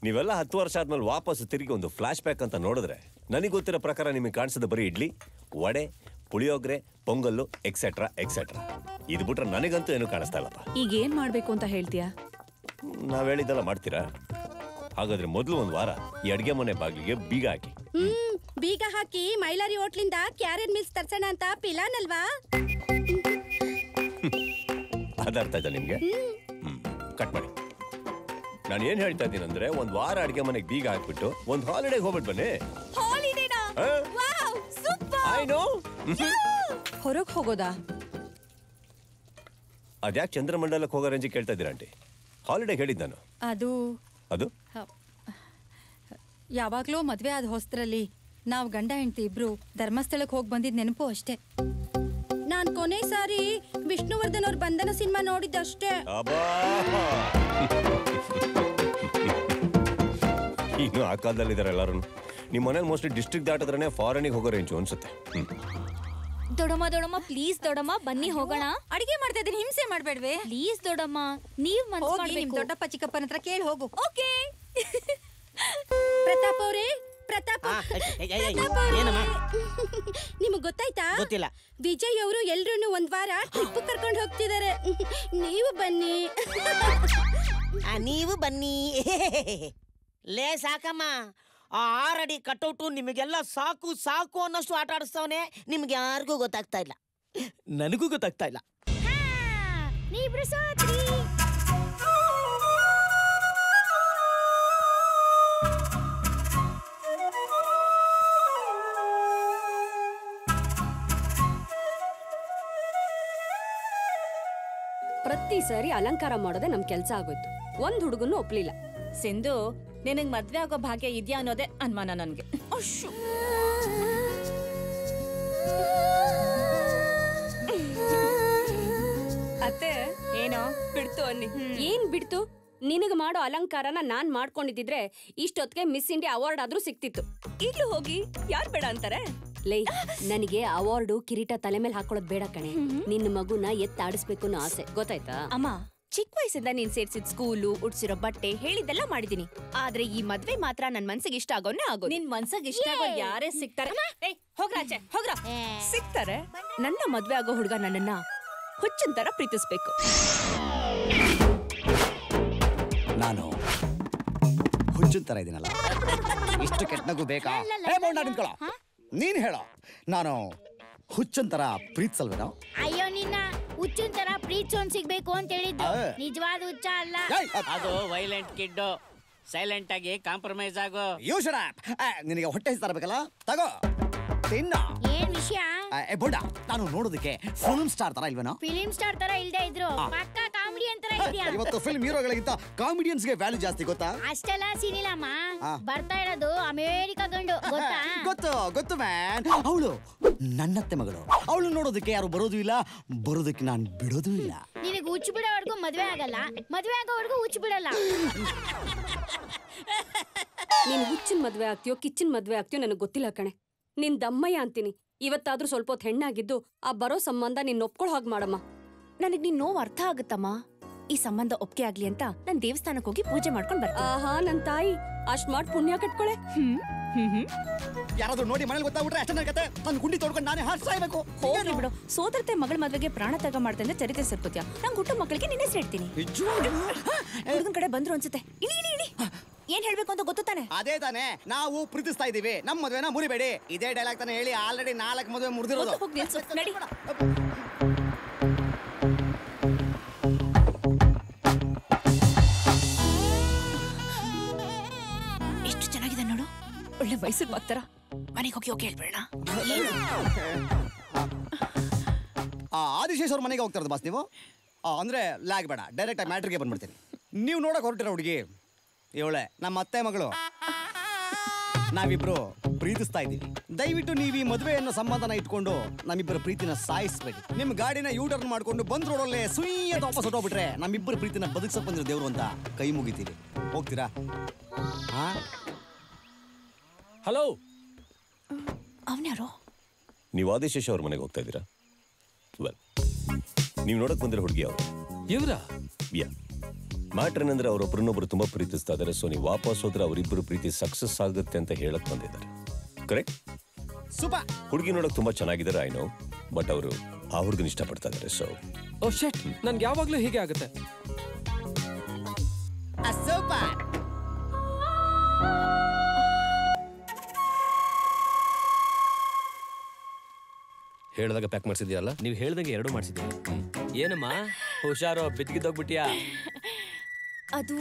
Speaker 3: ನೀವೆಲ್ಲ 10 ವರ್ಷ ಆದ್ಮೇಲೆ ವಾಪಸ್ ತಿರುಗಿ ಒಂದು ಫ್ಲಾಶ್ ಬ್ಯಾಕ್ ಅಂತ ನೋಡಿದ್ರೆ ನನಗೆ ಗೊತ್ತಿರೋ ಪ್ರಕಾರ ನಿಮಗೆ ಕಾಣಿಸೋದು ಬರೀ ಇಡ್ಲಿ, ವಡೆ, ಪುಳಿಯೋಗ್ರೆ, ಪೊಂಗಲ್ಲು ಎಕ್ಸೆಟ್ರಾ ಎಕ್ಸೆಟ್ರಾ. ಇದು ಬಿಟ್ರೆ ನನಗಂತೂ ಏನು ಕಾಣಿಸ್ತಾ ಇಲ್ಲಪ್ಪ.
Speaker 2: ಈಗ ಏನ್ ಮಾಡ್ಬೇಕು ಅಂತ ಹೇಳ್ತೀಯಾ?
Speaker 3: ನಾವ್ ಹೇಳಿದ್ದೆಲ್ಲ ಮಾಡ್ತೀರಾ? ಹಾಗಾದ್ರೆ ಮೊದಲು 1 ವಾರ ಈ ಅಡ್ಗೆ ಮನೆ ಬಾಗಿಲಿಗೆ ಬೀಗ ಹಾಕಿ.
Speaker 11: ಬೀಗ ಹಾಕಿ ಮೈಲಾರಿ ಹೋಟ್ಲಿಂದ ಕ್ಯಾರೆಟ್ ಮಿಲ್ಸ್ ತರ್ಸೋಣ ಅಂತ ಪ್ಲಾನ್ ಅಲ್ವಾ?
Speaker 3: ಅದರ್ಥ ಆಯ್ತಾ ನಿಮ್ಗೆ? ಕಟ್ ಮಾಡಿ. ನಾನು ಏನ್ ಹೇಳ್ತಾ ಇದ್ದೀನಿ ಅಂದ್ರೆ 1 ವಾರ ಅಡ್ಗೆ ಮನೆಗೆ ಬೀಗ ಹಾಕ್ಬಿಟ್ಟು ಒಂದು ಹಾಲಿಡೇಗೆ ಹೋಗ್ಬಿಟ್ಟು ಬನ್ನಿ.
Speaker 2: ಹೊರಗ್ ಹೋಗೋದಾ?
Speaker 3: ಅದ್ಯಾಕೆ ಚಂದ್ರಮಂಡಲಕ್ಕೆ ಹೋಗೋ ರೇಂಜಿಗೆ ಕೇಳ್ತಾ ಇದ್ದೀರಾ ಆಂಟಿ? ಹಾಲಿಡೇಗೆ ಹೇಳಿದ್ದು ನಾನು. ಅದು
Speaker 11: ಯಾವಾಗ್ಲೂ ಮದ್ವೆ ಆದ ಹೊಸ್ತರಲ್ಲಿ ನಾವು ಗಂಡ ಹೆಂಡತಿ ಇಬ್ರು ಧರ್ಮಸ್ಥಳಕ್ಕೆ ಹೋಗಿ ಬಂದಿದ್ ನೆನಪು ಅಷ್ಟೇ. ನಾನ್ ಕೊನೆ ಸಾರಿ ವಿಷ್ಣುವರ್ಧನ್ ಅವ್ರ ಬಂಧನ ಸಿನಿಮಾ ನೋಡಿದ್ದಷ್ಟೇ.
Speaker 3: ಇನ್ನು ಆ ಕಾಲದಲ್ಲಿ ಇದಾರೆ ಎಲ್ಲರೂ. ನಿಮ್ಮ ಮನೇಲಿ ಮೋಸ್ಟ್ಲಿ ಡಿಸ್ಟ್ರಿಕ್ಟ್ ದಾಟಿದ್ರೆ ಫಾರಿನಿಗೆ ಹೋಗೋ ರೇಂಜು ಅನ್ಸುತ್ತೆ.
Speaker 1: ದೊಡಮ್ಮ ಪ್ಲೀಸ್ ದೊಡಮ್ಮ ಬನ್ನಿ ಹೋಗೋಣ.
Speaker 11: ಅಡಿಗೆ ಮಾಡ್ತಾ ಇದ್ದೀನಿ, ಹಿಂಸೆ ಮಾಡ್ಬೇಡ್ವೆ
Speaker 1: ಪ್ಲೀಸ್ ದೊಡಮ್ಮ, ನೀವ್
Speaker 11: ನಿಮ್ ದೊಡ್ಡಪ್ಪ ಚಿಕ್ಕಪ್ಪನ ಹತ್ರ ಕೇಳಿ ಹೋಗು. ಓಕೆ. ಪ್ರತಾಪ್ ಅವರೇ, ನಿಮಗ್ ಗೊತ್ತಾಯ್ತಾ?
Speaker 7: ಗೊತ್ತಿಲ್ಲ.
Speaker 11: ವಿಜಯ್ ಅವರು ಎಲ್ರು 1 ವಾರ ಟ್ರಿಪ್ ಕರ್ಕೊಂಡು ಹೋಗ್ತಿದ್ದಾರೆ. ನೀವು ಬನ್ನಿ.
Speaker 7: ನೀವು ಬನ್ನಿ. ಲೇ ಸಾಕಮ್ಮ, ಆ 6 ಅಡಿ ಕಟೌಟು ನಿಮಗೆಲ್ಲ ಸಾಕು ಸಾಕು ಅನ್ನಷ್ಟು ಆಟ ಆಡಿಸ್ತವನೆ. ನಿಮ್ಗೆ ಯಾರಿಗೂ ಗೊತ್ತಾಗ್ತಾ ಇಲ್ಲ, ನನಗೂ ಗೊತ್ತಾಗ್ತಾ ಇಲ್ಲ.
Speaker 12: ಪ್ರತಿ ಸಾರಿ ಅಲಂಕಾರ ಮಾಡೋದೇ ನಮ್ ಕೆಲ್ಸ ಆಗೋಯ್ತು. ಒಂದ್ ಹುಡುಗನು ಒಪ್ಲಿಲ್ಲ.
Speaker 2: ಸಿಂಧು, ನಿನಗ್ ಮದ್ವೆ ಆಗೋ ಭಾಗ್ಯ ಇದ್ಯಾ ಅನ್ನೋದೇ ಅನುಮಾನ ನನ್ಗೆ.
Speaker 12: ಅತ್ತೆ
Speaker 2: ಏನೋ
Speaker 12: ಬಿಡ್ತು ಅನ್ನಿ. ಏನ್ ಬಿಡ್ತು? ನಿನಗ್ ಮಾಡೋ ಅಲಂಕಾರನ ನಾನ್ ಮಾಡ್ಕೊಂಡಿದ್ರೆ ಇಷ್ಟೊತ್ತಿಗೆ ಮಿಸ್ ಇಂಡಿಯಾ ಅವಾರ್ಡ್ ಆದ್ರೂ ಸಿಕ್ತಿತ್ತು. ಈಗ್ಲೂ ಹೋಗಿ ಯಾರ್ ಬೇಡ ಅಂತಾರೆ? ಲೈ, ನನಗೆ ಅವಾರ್ಡು ಕಿರೀಟ ತಲೆ ಮೇಲೆ ಹಾಕೊಳ್ಳೋದ್ ಬೇಡ ಕಣೆ. ನಿನ್ನ ಮಗುನ ಎತ್ತಾಡಿಸ್ಬೇಕು ಅನ್ನೋ ಆಸೆ, ಗೊತ್ತಾಯ್ತಾ?
Speaker 2: ಅಮ್ಮ, ಚಿಕ್ಕ ವಯಸ್ಸಿಂದ ನೀನ್ ಸೇರ್ಸಿದ್ ಸ್ಕೂಲು, ಉಡ್ಸಿರೋ ಬಟ್ಟೆ ಹೇಳಿದ್ದೆಲ್ಲ ಮಾಡಿದೀನಿ. ಆದ್ರೆ ಈ ಮದ್ವೆ ಮಾತ್ರ ನನ್ ಮನ್ಸಿಗೆ ಇಷ್ಟ ಆಗೋನೇ ಆಗೋ. ನಿನ್ ಮನ್ಸಿಗೆ ಇಷ್ಟ ಆಗೋ ಯಾರೇ ಸಿಗ್ತಾರೆ? ಹೋಗ್ರಾಚೆ ಹೋಗ್ರ. ಸಿಗ್ತಾರೆ. ನನ್ನ ಮದ್ವೆ ಆಗೋ ಹುಡುಗ ನನ್ನನ್ನ ಹುಚ್ಚಂತರ ಪ್ರೀತಿಸ್ಬೇಕು.
Speaker 5: ನಾನು ಹುಚ್ಚನ್ ತರ ಇದೀನಲ್ಲ, ಇಷ್ಟು ಕೆಟ್ಟನಗೂ ಬೇಕಾ? ನೀನ್ ಹೇಳ, ನಾನು ಹುಚ್ಚನ್ ತರ ಪ್ರೀತಿಸಲ್ವೇನೋ?
Speaker 13: ಅಯ್ಯೋ, ನಿನ್ನ ಹುಚ್ಚನ್ ತರ ಪ್ರೀತಿಸೋನ್ ಸಿಗ್ಬೇಕು ಅಂತ ಹೇಳಿದ್ದು ನಿಜವಾದ ಹುಚ್ಚ ಅಲ್ಲ.
Speaker 7: ಅದು ವೈಲೆಂಟ್ ಕಿಡ್ಡು. ಸೈಲೆಂಟ್ ಆಗಿ ಕಾಂಪ್ರಮೈಸ್ ಆಗೋ.
Speaker 5: ನಿನಗೆ ಹೊಟ್ಟೆ ತರಬೇಕಲ್ಲ, ತಗೋ ತಿನ್ನ.
Speaker 13: ಏನ್ ವಿಷಯ?
Speaker 5: ಬುಡ, ನಾನು ನೋಡೋದಕ್ಕೆ ಫಿಲ್ಮ್ ಸ್ಟಾರ್ ತರ ಇಲ್ವೇನೋ?
Speaker 13: ಫಿಲ್ಮ್ ಸ್ಟಾರ್ ತರ ಇಲ್ದೇ ಇದ್ರು ಪಕ್ಕ ಕಾಮಿಡಿಯನ್ ತರ ಇದೆಯಾ?
Speaker 5: ಇವತ್ತು ಫಿಲ್ಮ್ ಹೀರೋಗಳಿಗಿಂತ ಕಾಮಿಡಿಯನ್ಸ್ಗೆ ವ್ಯಾಲ್ಯೂ ಜಾಸ್ತಿ, ಗೊತ್ತಾ?
Speaker 13: ಅಷ್ಟೆಲ್ಲ ಸೀನಿಲ್ಲಮ್ಮ. ಬರ್ತಾ ಇರೋದು ಅಮೇರಿಕಾ ಗಂಡು, ಗೊತ್ತಾ?
Speaker 5: ಗೊತ್ತು ಮ್ಯಾನ್. ಅವಳು ನನ್ನತ್ತೆ ಮಗಳು. ಅವಳು ನೋಡೋದಕ್ಕೆ ಯಾರು ಬರೋದು ಇಲ್ಲ, ಬರೋದಕ್ಕೆ ನಾನು ಬಿಡೋದು ಇಲ್ಲ.
Speaker 13: ನಿನಗೆ ಹುಚ್ಚು ಬಿಡೋವರೆಗೂ ಮದ್ವೆ ಆಗಲ್ಲ, ಮದ್ವೆ ಆಗೋವರೆಗೂ ಹುಚ್ಚು ಬಿಡಲ್ಲ.
Speaker 12: ನೀನ್ ಹುಚ್ಚಿನ ಮದ್ವೆ ಆಗ್ತೀಯೋ ಕಿಚ್ಚಿನ ಮದ್ವೆ ಆಗ್ತೀಯೋ ನನಗೆ ಗೊತ್ತಿಲ್ಲ ಕಣೆ. ನಿನ್ ದಮ್ಮಯ್ಯ ಅಂತೀನಿ. ಇವತ್ತಾದ್ರೂ ಸ್ವಲ್ಪ ಹೊತ್ತು ಹೆಣ್ಣಾಗಿದ್ದು ಆ ಬರೋ ಸಂಬಂಧ ನೀನ್ ಒಪ್ಕೊಳ್ಳೋ ಹಾಗೆ ಮಾಡಮ್ಮ.
Speaker 2: ನನಗ್ ನಿನ್ ನೋವು ಅರ್ಥ ಆಗುತ್ತಮ್ಮ. ಈ ಸಂಬಂಧ ಒಪ್ಪಿಗೆ ಆಗ್ಲಿ ಅಂತ ನಾನ್ ದೇವಸ್ಥಾನಕ್ಕೆ ಹೋಗಿ ಪೂಜೆ ಮಾಡ್ಕೊಂಡ್ ಬರ್ತೀನಿ.
Speaker 12: ಆಹಾ, ನನ್ ತಾಯಿ ಅಷ್ಟ್ ಮಾಡ್ ಪುಣ್ಯ ಕಟ್ಕೊಳೆ.
Speaker 5: ಯಾರಾದ್ರೂ ನೋಡಿ ಮನೇಲಿ ಗೊತ್ತಾಗ್ಬಿಟ್ರೆ ಅಷ್ಟೇ ನನ್ನ ಕತೆ. ನನ್ನ ಗುಂಡಿ ತೊಡ್ಕೊಂಡು ನಾನೇ ಹಾರಿಸಾಯ್ಬೇಕು.
Speaker 2: ಹೋಗ್ಲಿ ಬಿಡು. ಸೋದರತೆ ಮಗಳ ಮದ್ವೆಗೆ ಪ್ರಾಣ ತ್ಯಾಗ ಮಾಡ್ತಂದ್ರೆ ಚರಿತ್ರೆ ಸೇರ್ಕೋತ್ಯಾ? ನಂಗೆ ಹುಟ್ಟು ಮಕ್ಕಳಿಗೆ ನಿನ್ನೆ ಸೇರ್ತೀನಿ. ಹುಡುಗನ್ ಕಡೆ ಬಂದ್ರು ಅನ್ಸುತ್ತೆ. ಇಳಿ ಇಳಿ ಇಳಿ. ಏನ್ ಹೇಳ್ಬೇಕು ಅಂತ ಗೊತ್ತು ತಾನೆ?
Speaker 5: ಅದೇ ತಾನೆ, ನಾವು ಪ್ರೀತಿಸ್ತಾ ಇದೀವಿ, ನಮ್ಮ ಮದ್ವೆನ ಮುರಿಬೇಡಿ. ಇದೇ ಡೈಲಾಗ್ ತಾನೆ ಹೇಳಿ ಆಲ್ರೆಡಿ 4 ಮದುವೆ ಮುರಿದಿರೋದು.
Speaker 2: ಒಳ್ಳೆ ಮೈಸೂರು ಮಾಗ್ತಾರ ಮನೆಗೆ ಹೋಗಿ ಹೋಗಿ ಹೇಳ್ಬೇಡ.
Speaker 14: ಆದಿಶೇಷ್ ಅವ್ರ ಮನೆಗೆ ಹೋಗ್ತಾ ಇರೋದು ಬಾಸ್ ನೀವು? ಅಂದರೆ ಲ್ಯಾಗ್ ಬೇಡ, ಡೈರೆಕ್ಟಾಗಿ ಮ್ಯಾಟ್ರಿಗೆ ಬಂದ್ಬಿಡ್ತೀನಿ. ನೀವು ನೋಡೋಕೆ ಹೊರಟಿರೋ ಹುಡುಗಿ ಇವಳೆ ನಮ್ಮ ಅತ್ತೆ ಮಗಳು. ನಾವಿಬ್ರು ಪ್ರೀತಿಸ್ತಾ ಇದ್ದೀವಿ. ದಯವಿಟ್ಟು ನೀವು ಈ ಮದುವೆ ಅನ್ನೋ ಸಂಬಂಧನ ಇಟ್ಕೊಂಡು ನಮ್ಮಿಬ್ಬರ ಪ್ರೀತಿನ ಸಾಯಿಸ್ಬೇಡಿ. ನಿಮ್ಮ ಗಾಡಿನ ಯೂಟರ್ನ್ ಮಾಡ್ಕೊಂಡು ಬಂದ್ ರೋಡಲ್ಲೇ ಸುಯ್ಯ ವಾಪಸ್ ಹೊಟ್ಟೋಗ್ಬಿಟ್ರೆ ನಮ್ಮಿಬ್ಬರ ಪ್ರೀತಿನ ಬದುಕ್ಸಕ್ ಬಂದಿರೋ ದೇವ್ರು ಅಂತ ಕೈ ಮುಗಿತೀವಿ. ಹೋಗ್ತೀರಾ?
Speaker 9: ಹಲೋ,
Speaker 2: ಅವನ್ಯಾರೋ?
Speaker 3: ನೀವು ಆದಿಶೇಷ್ ಅವ್ರ ಮನೆಗೆ ಹೋಗ್ತಾ ಇದ್ದೀರಾ? ವೆಲ್, ನೀವು ನೋಡಕ್ ಬಂದಿರೋ ಹುಡುಗಿ ಅವರು
Speaker 9: ಇವ್ರ
Speaker 3: ಮ್ಯಾಟ್ರ್ ಏನಂದ್ರೆ ಅವರೊಬ್ಬರನ್ನೊಬ್ರು ತುಂಬಾ ಪ್ರೀತಿಸ್ತಾ ಇದ್ದಾರೆ. ಸೊ ನೀವು ವಾಪಸ್ ಹೋದ್ರೆ ಅವರಿಬ್ಬರು ಪ್ರೀತಿ ಸಕ್ಸಸ್ ಆಗುತ್ತೆ ಅಂತ ಹೇಳಕ್ ಬಂದಿದ್ದಾರೆ. ಕರೆಕ್ಟ್?
Speaker 14: ಸೂಪರ್.
Speaker 3: ಹುಡುಗಿ ನೋಡಕ್ ತುಂಬಾ ಚೆನ್ನಾಗಿದ್ದಾರೆ, ಐ ನೋ. ಬಟ್ ಅವರು ಆ ಹುಡುಗನ ಇಷ್ಟಪಡ್ತಾ ಇದ್ದಾರೆ. ಸೊ
Speaker 9: ಓ ಶಟ್, ನನ್ಗೆ ಯಾವಾಗ್ಲೂ ಹೀಗೆ ಆಗುತ್ತೆ.
Speaker 14: ಸೂಪರ್.
Speaker 15: ಹೇಳ್ದಾಗ ಪ್ಯಾಕ್ ಮಾಡಿಸಿದ್ಯಲ್ಲ?
Speaker 9: ನೀವು ಹೇಳ್ದಂಗೆ 2 ಮಾಡಿಸಿದ್ದೀನಿ. ಏನಮ್ಮ ಹುಷಾರು, ಬಿದ್ದಿದ್ದೋಗ್ಬಿಟ್ಟಿಯಾ?
Speaker 12: ಅದು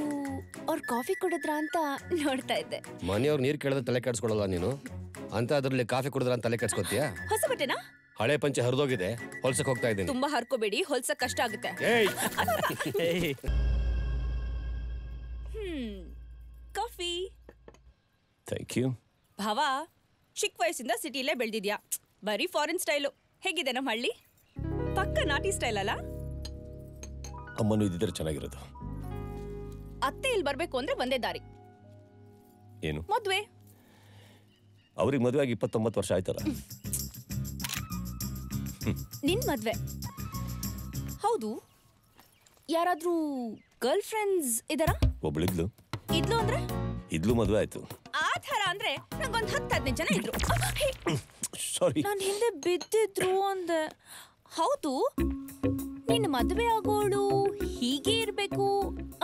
Speaker 12: ಅವ್ರ ಕಾಫಿ ಕುಡಿದ್ರ ಅಂತ ನೋಡ್ತಾ ಇದ್ದೆ.
Speaker 15: ಮನೆಯವ್ರು ನೀರು ಕೇಳಿದ್ರೆ ತಲೆ ಕೆಡ್ಸ್ಕೊಳಲ್ಲ ನೀನು ಅಂತ, ಅದ್ರಲ್ಲಿ ಕಾಫಿ ಕುಡಿದ್ರ ಅಂತ ತಲೆ ಕೆಡ್ಸ್ಕೊತೀಯಾ?
Speaker 12: ಹೊಸ ಬಟ್ಟೆನಾ?
Speaker 15: ಹಳೆ ಪಂಚೆ ಹರಿದೋಗಿದೆ, ಹೊಲ್ಸಕ್ ಹೋಗ್ತಾ ಇದ್ದೀನಿ.
Speaker 12: ತುಂಬಾ ಹರ್ಕೋಬೇಡಿ, ಹೊಲ್ಸಕ್ ಕಷ್ಟ ಆಗುತ್ತೆ. ಕಾಫಿ.
Speaker 3: Thank you.
Speaker 2: ಭಾವ, ಚಿಕ್ಕ ವಯಸ್ಸಿಂದ ಸಿಟಿಲೇ ಬೆಳೆದಿದ್ಯಾ, ಬರೀ ಫಾರಿನ್ ಸ್ಟೈಲು. ಹೇಗಿದೆ ನಮ್ಮ ಹಳ್ಳಿ? ಪಕ್ಕ ನಾಟಿ ಸ್ಟೈಲ್ ಅಲ್ಲ?
Speaker 3: ಅಮ್ಮನು ಇದ್ದಿದ್ರೆ ಚೆನ್ನಾಗಿರೋದು.
Speaker 2: ಅತ್ತೆ ಇಲ್ಲಿ ಬರ್ಬೇಕು ಅಂದ್ರೆ ಒಂದೇ ದಾರಿ.
Speaker 3: ಏನು?
Speaker 2: ಮದ್ವೆ.
Speaker 3: ಅವ್ರಿಗೆ ಮದುವೆ ಆಗಿ 29 ವರ್ಷ ಆಯ್ತಲ್ಲ.
Speaker 2: ನಿನ್ ಮದ್ವೆ? ಹೌದು. ಯಾರಾದ್ರೂ ಗರ್ಲ್ ಫ್ರೆಂಡ್ಸ್ ಇದಾರಾ?
Speaker 3: ಒಬ್ಳಿದ್ಲು.
Speaker 2: ಇದ್ಲು ಅಂದ್ರೆ?
Speaker 3: ಇದ್ಲು ಮದುವೆ ಆಯ್ತು.
Speaker 2: ಆ ಥರ ಅಂದ್ರೆ ನಂಗೊಂದು 10-15 ಜನ ಇದ್ರು.
Speaker 3: ಸಾರಿ,
Speaker 2: ನಾನು ಹಿಂದೆ ಬಿದ್ದಿದ್ರು ಅಂದೆ. ಹೌದು, ನಿನ್ನ ಮದುವೆ ಆಗೋಳು ಹೀಗೆ ಇರ್ಬೇಕು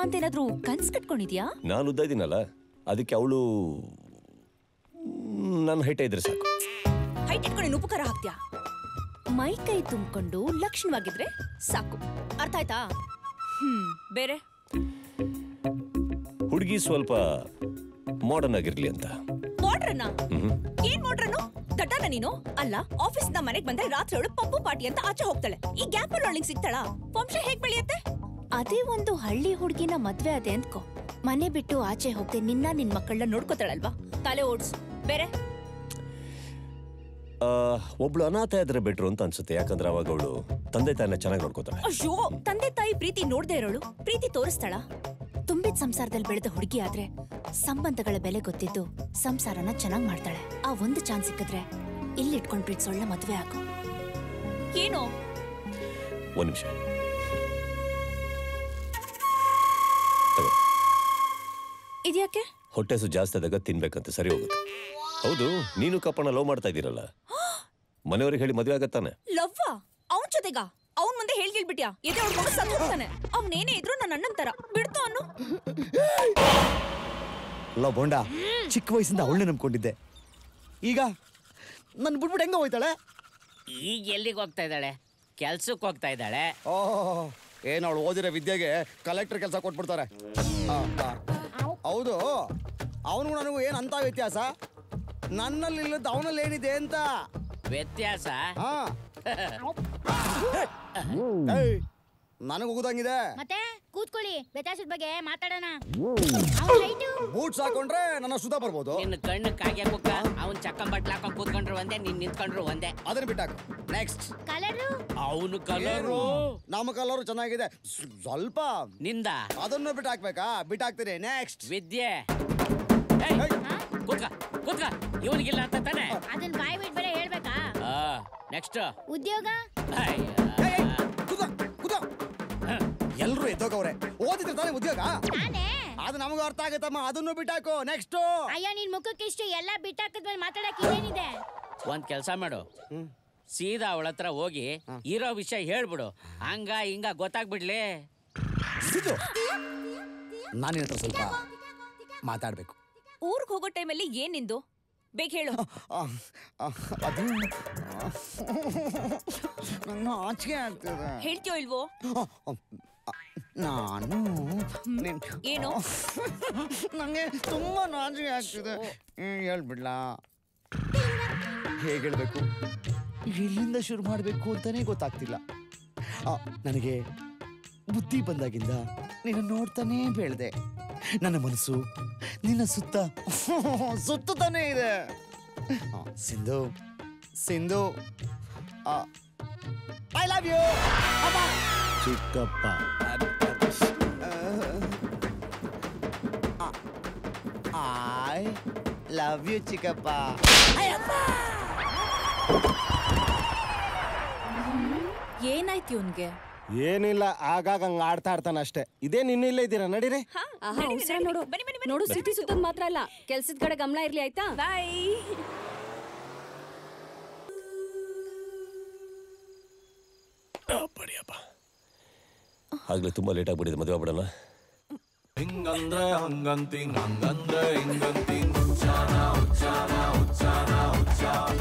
Speaker 2: ಅಂತೇನಾದ್ರೂ ಕನ್ಸ್ ಕಟ್ಕೊಂಡಿದ್ಯಾ?
Speaker 3: ನಾನು ಉದ್ದ ಇದ್ದೀನಲ್ಲ, ಅದಕ್ಕೆ ಅವಳು ನನ್ನ ಹೈಟ್ ಇದ್ರೆ ಸಾಕು.
Speaker 2: ಹೈಟ್ ಇಟ್ಕೊಂಡು ಉಪಕಾರ ಹಾಕ್ತ್ಯಾ? ಮೈ ಕೈ ತುಂಬಿಕೊಂಡು ಲಕ್ಷಣವಾಗಿದ್ರೆ ಸಾಕು. ಅರ್ಥ ಆಯ್ತಾ? ಬೇರೆ
Speaker 3: ಹುಡುಗಿ ಸ್ವಲ್ಪ ಮಾಡರ್ನ್ ಆಗಿರ್ಲಿ ಅಂತ.
Speaker 2: ಮಾಡ್ರನ್ನ? ಏನ್ ಮಾಡ್ರನ್ನು? ದಡ್ಡನ ನೀನು? ಅಲ್ಲ, ಆಫೀಸ್ ನ ಮನೆಗೆ ಬಂದ್ರೆ ರಾತ್ರಿ ಅವಳು ಪಪ್ಪು ಪಾರ್ಟಿ ಅಂತ ಆಚೆ ಹೋಗ್ತಾಳೆ. ಈ ಗ್ಯಾಪ್ ಅಲ್ಲಿ ಅವಳಿಗೆ ಸಿಗ್ತಾಳ? ವಂಶ ಹೇಗ್ ಬೆಳೆಯುತ್ತೆ?
Speaker 12: ಅದೇ ಒಂದು ಹಳ್ಳಿ ಹುಡುಗಿನ ಮದ್ವೆ ಅದೇ ಅಂದ್ಕೋ, ಮನೆ ಬಿಟ್ಟು ಆಚೆ ಹೋಗ್ದೆ ನಿನ್ನ ಮಕ್ಕಳನ್ನ ನೋಡ್ಕೋತಾಳಲ್ವಾ?
Speaker 2: ತಲೆ ಓಡ್ಸು. ಬೇರೆ
Speaker 3: ಒಬ್ಳು ಅನಾಥ ಇದ್ರೆ ಬೆಟ್ರು ಅಂತ ಅನ್ಸುತ್ತೆ. ಯಾಕಂದ್ರೆ ಅವಾಗ ಅವಳು ತಂದೆ ತಾಯಿನ ಚೆನ್ನಾಗಿ ನೋಡ್ಕೋತಾಳೆ.
Speaker 2: ಅಯ್ಯೋ, ತಂದೆ ತಾಯಿ ಪ್ರೀತಿ ನೋಡ್ದೆ ಇರೋಳು ಪ್ರೀತಿ ತೋರಿಸ್ತಾಳ?
Speaker 12: ತುಂಬಿದ ಸಂಸಾರದಲ್ಲಿ ಬೆಳೆದ ಹುಡುಗಿ ಆದ್ರೆ ಸಂಬಂಧಗಳ ಬೆಲೆ ಗೊತ್ತಿದ್ದು ಸಂಸಾರನ ಚೆನ್ನಾಗ್ ಮಾಡ್ತಾಳೆ. ಆ ಒಂದು ಚಾನ್ಸ್ ಸಿಕ್ಕಿದ್ರೆ ಇಲ್ಲಿಟ್ಕೊಂಡ್ ಪ್ರೀತಿಸೋಳ್ನ ಮದ್ವೆ ಆಗು.
Speaker 2: ಏನು?
Speaker 3: ಒಂದ್ ನಿಮಿಷ.
Speaker 2: ಇದ್ಯಾಕೆ?
Speaker 3: ಹೊಟ್ಟೆಸು ಜಾಸ್ತಿ ಆದಾಗ ತಿನ್ಬೇಕಂತ ಸರಿ ಹೋಗುತ್ತೆ. ಹೌದು, ನೀನು ಕಪ್ಪಣ್ಣ ಲವ್ ಮಾಡ್ತಾ ಇದ್ದೀರಲ್ಲ, ಮನೆಯವ್ರಿಗೆ ಹೇಳಿ ಮದುವೆ ಆಗತ್ತಾನೆ?
Speaker 2: ಲವ್ವಾ? ಅವನ್ ಜೊತೆಗ? ಅವನ್ ಮುಂದೆ ಹೇಳ್ಬಿಟ್ಯಾ? ಎದೆ ಹೊಡ್ಕೊಂಡು ಸತ್ತು ಹೋಗ್ತಾನೆ. ಅವನೇನೇ ಇದ್ರು ನನ್ನ ಅಣ್ಣನ್ ತರ. ಬಿಡ್ತು ಅನ್ನು.
Speaker 14: ಲವ್ ಬೋಂಡ, ಚಿಕ್ಕ ವಯಸ್ಸಿಂದ ಅವಳನ್ನೇ ನಂಬ್ಕೊಂಡಿದ್ದೆ. ಈಗ ನನ್ ಬಿಟ್ಬಿಟ್ಟು ಹೆಂಗ ಹೋಯ್ತಾಳೆ?
Speaker 16: ಈಗ ಎಲ್ಲಿಗೆ ಹೋಗ್ತಾ ಇದ್ದಾಳೆ? ಕೆಲ್ಸಕ್ಕೆ ಹೋಗ್ತಾ ಇದ್ದಾಳೆ.
Speaker 14: ಓಹ್, ಏನು ಅವಳು ಓದಿರೋ ವಿದ್ಯೆಗೆ ಕಲೆಕ್ಟರ್ ಕೆಲಸ ಕೊಟ್ಬಿಡ್ತಾರೆ. ಹೌದು, ಅವನು ನನಗೂ ಏನು ಅಂತ ವ್ಯತ್ಯಾಸ? ನನ್ನಲ್ಲಿ ಇಲ್ಲದ ಅವನಲ್ಲಿ ಏನಿದೆ ಅಂತ
Speaker 16: ವ್ಯತ್ಯಾಸ?
Speaker 14: ನನಗೆ ಹೋಗುದಂಗಿದೆ.
Speaker 13: ಮತ್ತೆ ಕೂತ್ಕೊಳ್ಳಿ, ವ್ಯತ್ಯಾಸದ ಬಗ್ಗೆ ಮಾತಾಡೋಣ.
Speaker 14: ಬೂಟ್ಸ್ ಹಾಕೊಂಡ್ರೆ ನನ್ನ ಸುಧಾ ಬರ್ಬೋದು.
Speaker 16: ನಿನ್ನ ಕಣ್ಣು ಕಾಗೆ ಕುಕ್ಕ. ಅವ್ನ್ ಚಕ್ಕಂ ಬಟ್ಲ ಹಾಕೊಂಡ್ ಕೂತ್ಕೊಂಡ್ರು ಒಂದೇ, ನೀನ್ ನಿಂತ್ಕೊಂಡ್ರು ಒಂದೇ.
Speaker 14: ಅದನ್ನ ಬಿಟ್ಟಾಕು. Next
Speaker 13: colour.
Speaker 16: ಅವನು ಕಲರು.
Speaker 14: ನಮ್ಮ ಕಲರು ಚೆನ್ನಾಗಿದೆ. ಸ್ವಲ್ಪ
Speaker 16: ನಿಂದ
Speaker 14: ಅದನ್ನು ಬಿಟ್ಟಾಕ್ಬೇಕಾ? ಬಿಟ್ಟಾಕ್ತೀನಿ. ನೆಕ್ಸ್ಟ್
Speaker 16: ವಿದ್ಯೆ. ಕೂತ್ಕ ಕೂತ್ಕ. ಇವನಿಗಿಲ್ಲ ಅಂತ ತಾನೆ?
Speaker 13: ಅದನ್ನ ಬಾಯ್ ಬಿಟ್ಬೇಡ, ಹೇಳ್ಬೇಕಾ?
Speaker 16: ನೆಕ್ಸ್ಟ್
Speaker 13: ಉದ್ಯೋಗ.
Speaker 14: ಎಲ್ರು ಎದ್ದೋಗವ್ರೆ. ಓದಿದ್ರೆ ತಾನೇ ಉದ್ಯೋಗ? ಅದು ನಮಗೂ ಅರ್ಥ ಆಗತ್ತಮ್ಮ. ಅದನ್ನು ಬಿಟ್ಟಾಕು. ನೆಕ್ಸ್ಟ್.
Speaker 13: ಅಯ್ಯೋ, ನಿನ್ ಮುಖಕ್ಕೆ ಇಷ್ಟು ಎಲ್ಲ ಬಿಟ್ಟಾಕದ್ಮೇಲೆ ಮಾತಾಡಕ್ ಏನಿದೆ?
Speaker 16: ಒಂದ್ ಕೆಲ್ಸ ಮಾಡು, ಸೀದಾ ಅವಳ ಹತ್ರ ಹೋಗಿ ಇರೋ ವಿಷಯ ಹೇಳ್ಬಿಡು. ಹಂಗ ಹಿಂಗ ಗೊತ್ತಾಗ್ಬಿಡ್ಲಿ.
Speaker 14: ನಾನಿನ ಹತ್ರ ಸ್ವಲ್ಪ ಮಾತಾಡ್ಬೇಕು.
Speaker 2: ಊರ್ಗ್ ಹೋಗೋ ಟೈಮಲ್ಲಿ ಏನ್ ನಿಂದು? ಬೇಗ ಹೇಳು.
Speaker 14: ಅದು ನನ್ನ ಆಚೆಗೆ ಆಗ್ತದೆ.
Speaker 2: ಹೇಳ್ತೀಯೋ ಇಲ್ವೋ?
Speaker 14: ನಾನು
Speaker 1: ಏನು
Speaker 14: ನಂಗೆ ತುಂಬಾ ನಾಚಿಕೆ ಆಗ್ತಿದೆ ಹೇಳ್ಬಿಡ್ಲಾ ಹೇಗೆ ಹೇಳ್ಬೇಕು ಎಲ್ಲಿಂದ ಶುರು ಮಾಡಬೇಕು ಅಂತಾನೆ ಗೊತ್ತಾಗ್ತಿಲ್ಲ ನನಗೆ ಬುದ್ಧಿ ಬಂದಾಗಿಂದ ನಿನ್ನ ನೋಡ್ತಾನೇ ಬೆಳೆದೆ ನನ್ನ ಮನಸ್ಸು ನಿನ್ನ ಸುತ್ತಾನೇ ಇದೆ Sindhu Sindhu I love you
Speaker 6: ಚಿಕ್ಕಪ್ಪ
Speaker 14: ಐ ಲವ್ ಯು ಚಿಕ್ಕಪ್ಪ
Speaker 2: ಏನಾಯ್ತು ಇವನ್ಗೆ
Speaker 9: ಏನಿಲ್ಲ ಆಗಾಗ ಹಂಗ ಆಡ್ತಾ ಇರ್ತಾನ ಅಷ್ಟೇ ಇದೇ ನಿನ್ನಿಲ್ಲ ಇದ್ದೀರಾ ನಡೀರಿ
Speaker 12: ನೋಡು ನೋಡು ಸಿಟಿ ಸುತ್ತೋದ್ ಮಾತ್ರ ಅಲ್ಲ ಕೆಲ್ಸದ ಕಡೆ ಗಮನ ಇರ್ಲಿ ಆಯ್ತಾ
Speaker 1: ಬಾಯ್
Speaker 3: ಆಗ್ಲೇ ತುಂಬಾ ಲೇಟ್ ಆಗ್ಬಿಟ್ಟಿದೆ, ಮದುವೆ ಆಗ್ಬಿಡೋಣ.
Speaker 17: ಹಿಂಗಂದ್ರೆ ಹಂಗಂತಿಂಗ್ ಹಂಗಂದ್ರೆ ಹಿಂಗಂತಿಂಗ್ ಉಚ್ಚಾರ ಉಚ್ಚಾರ ಉಚ್ಚಾರ ಉಚ್ಚಾರ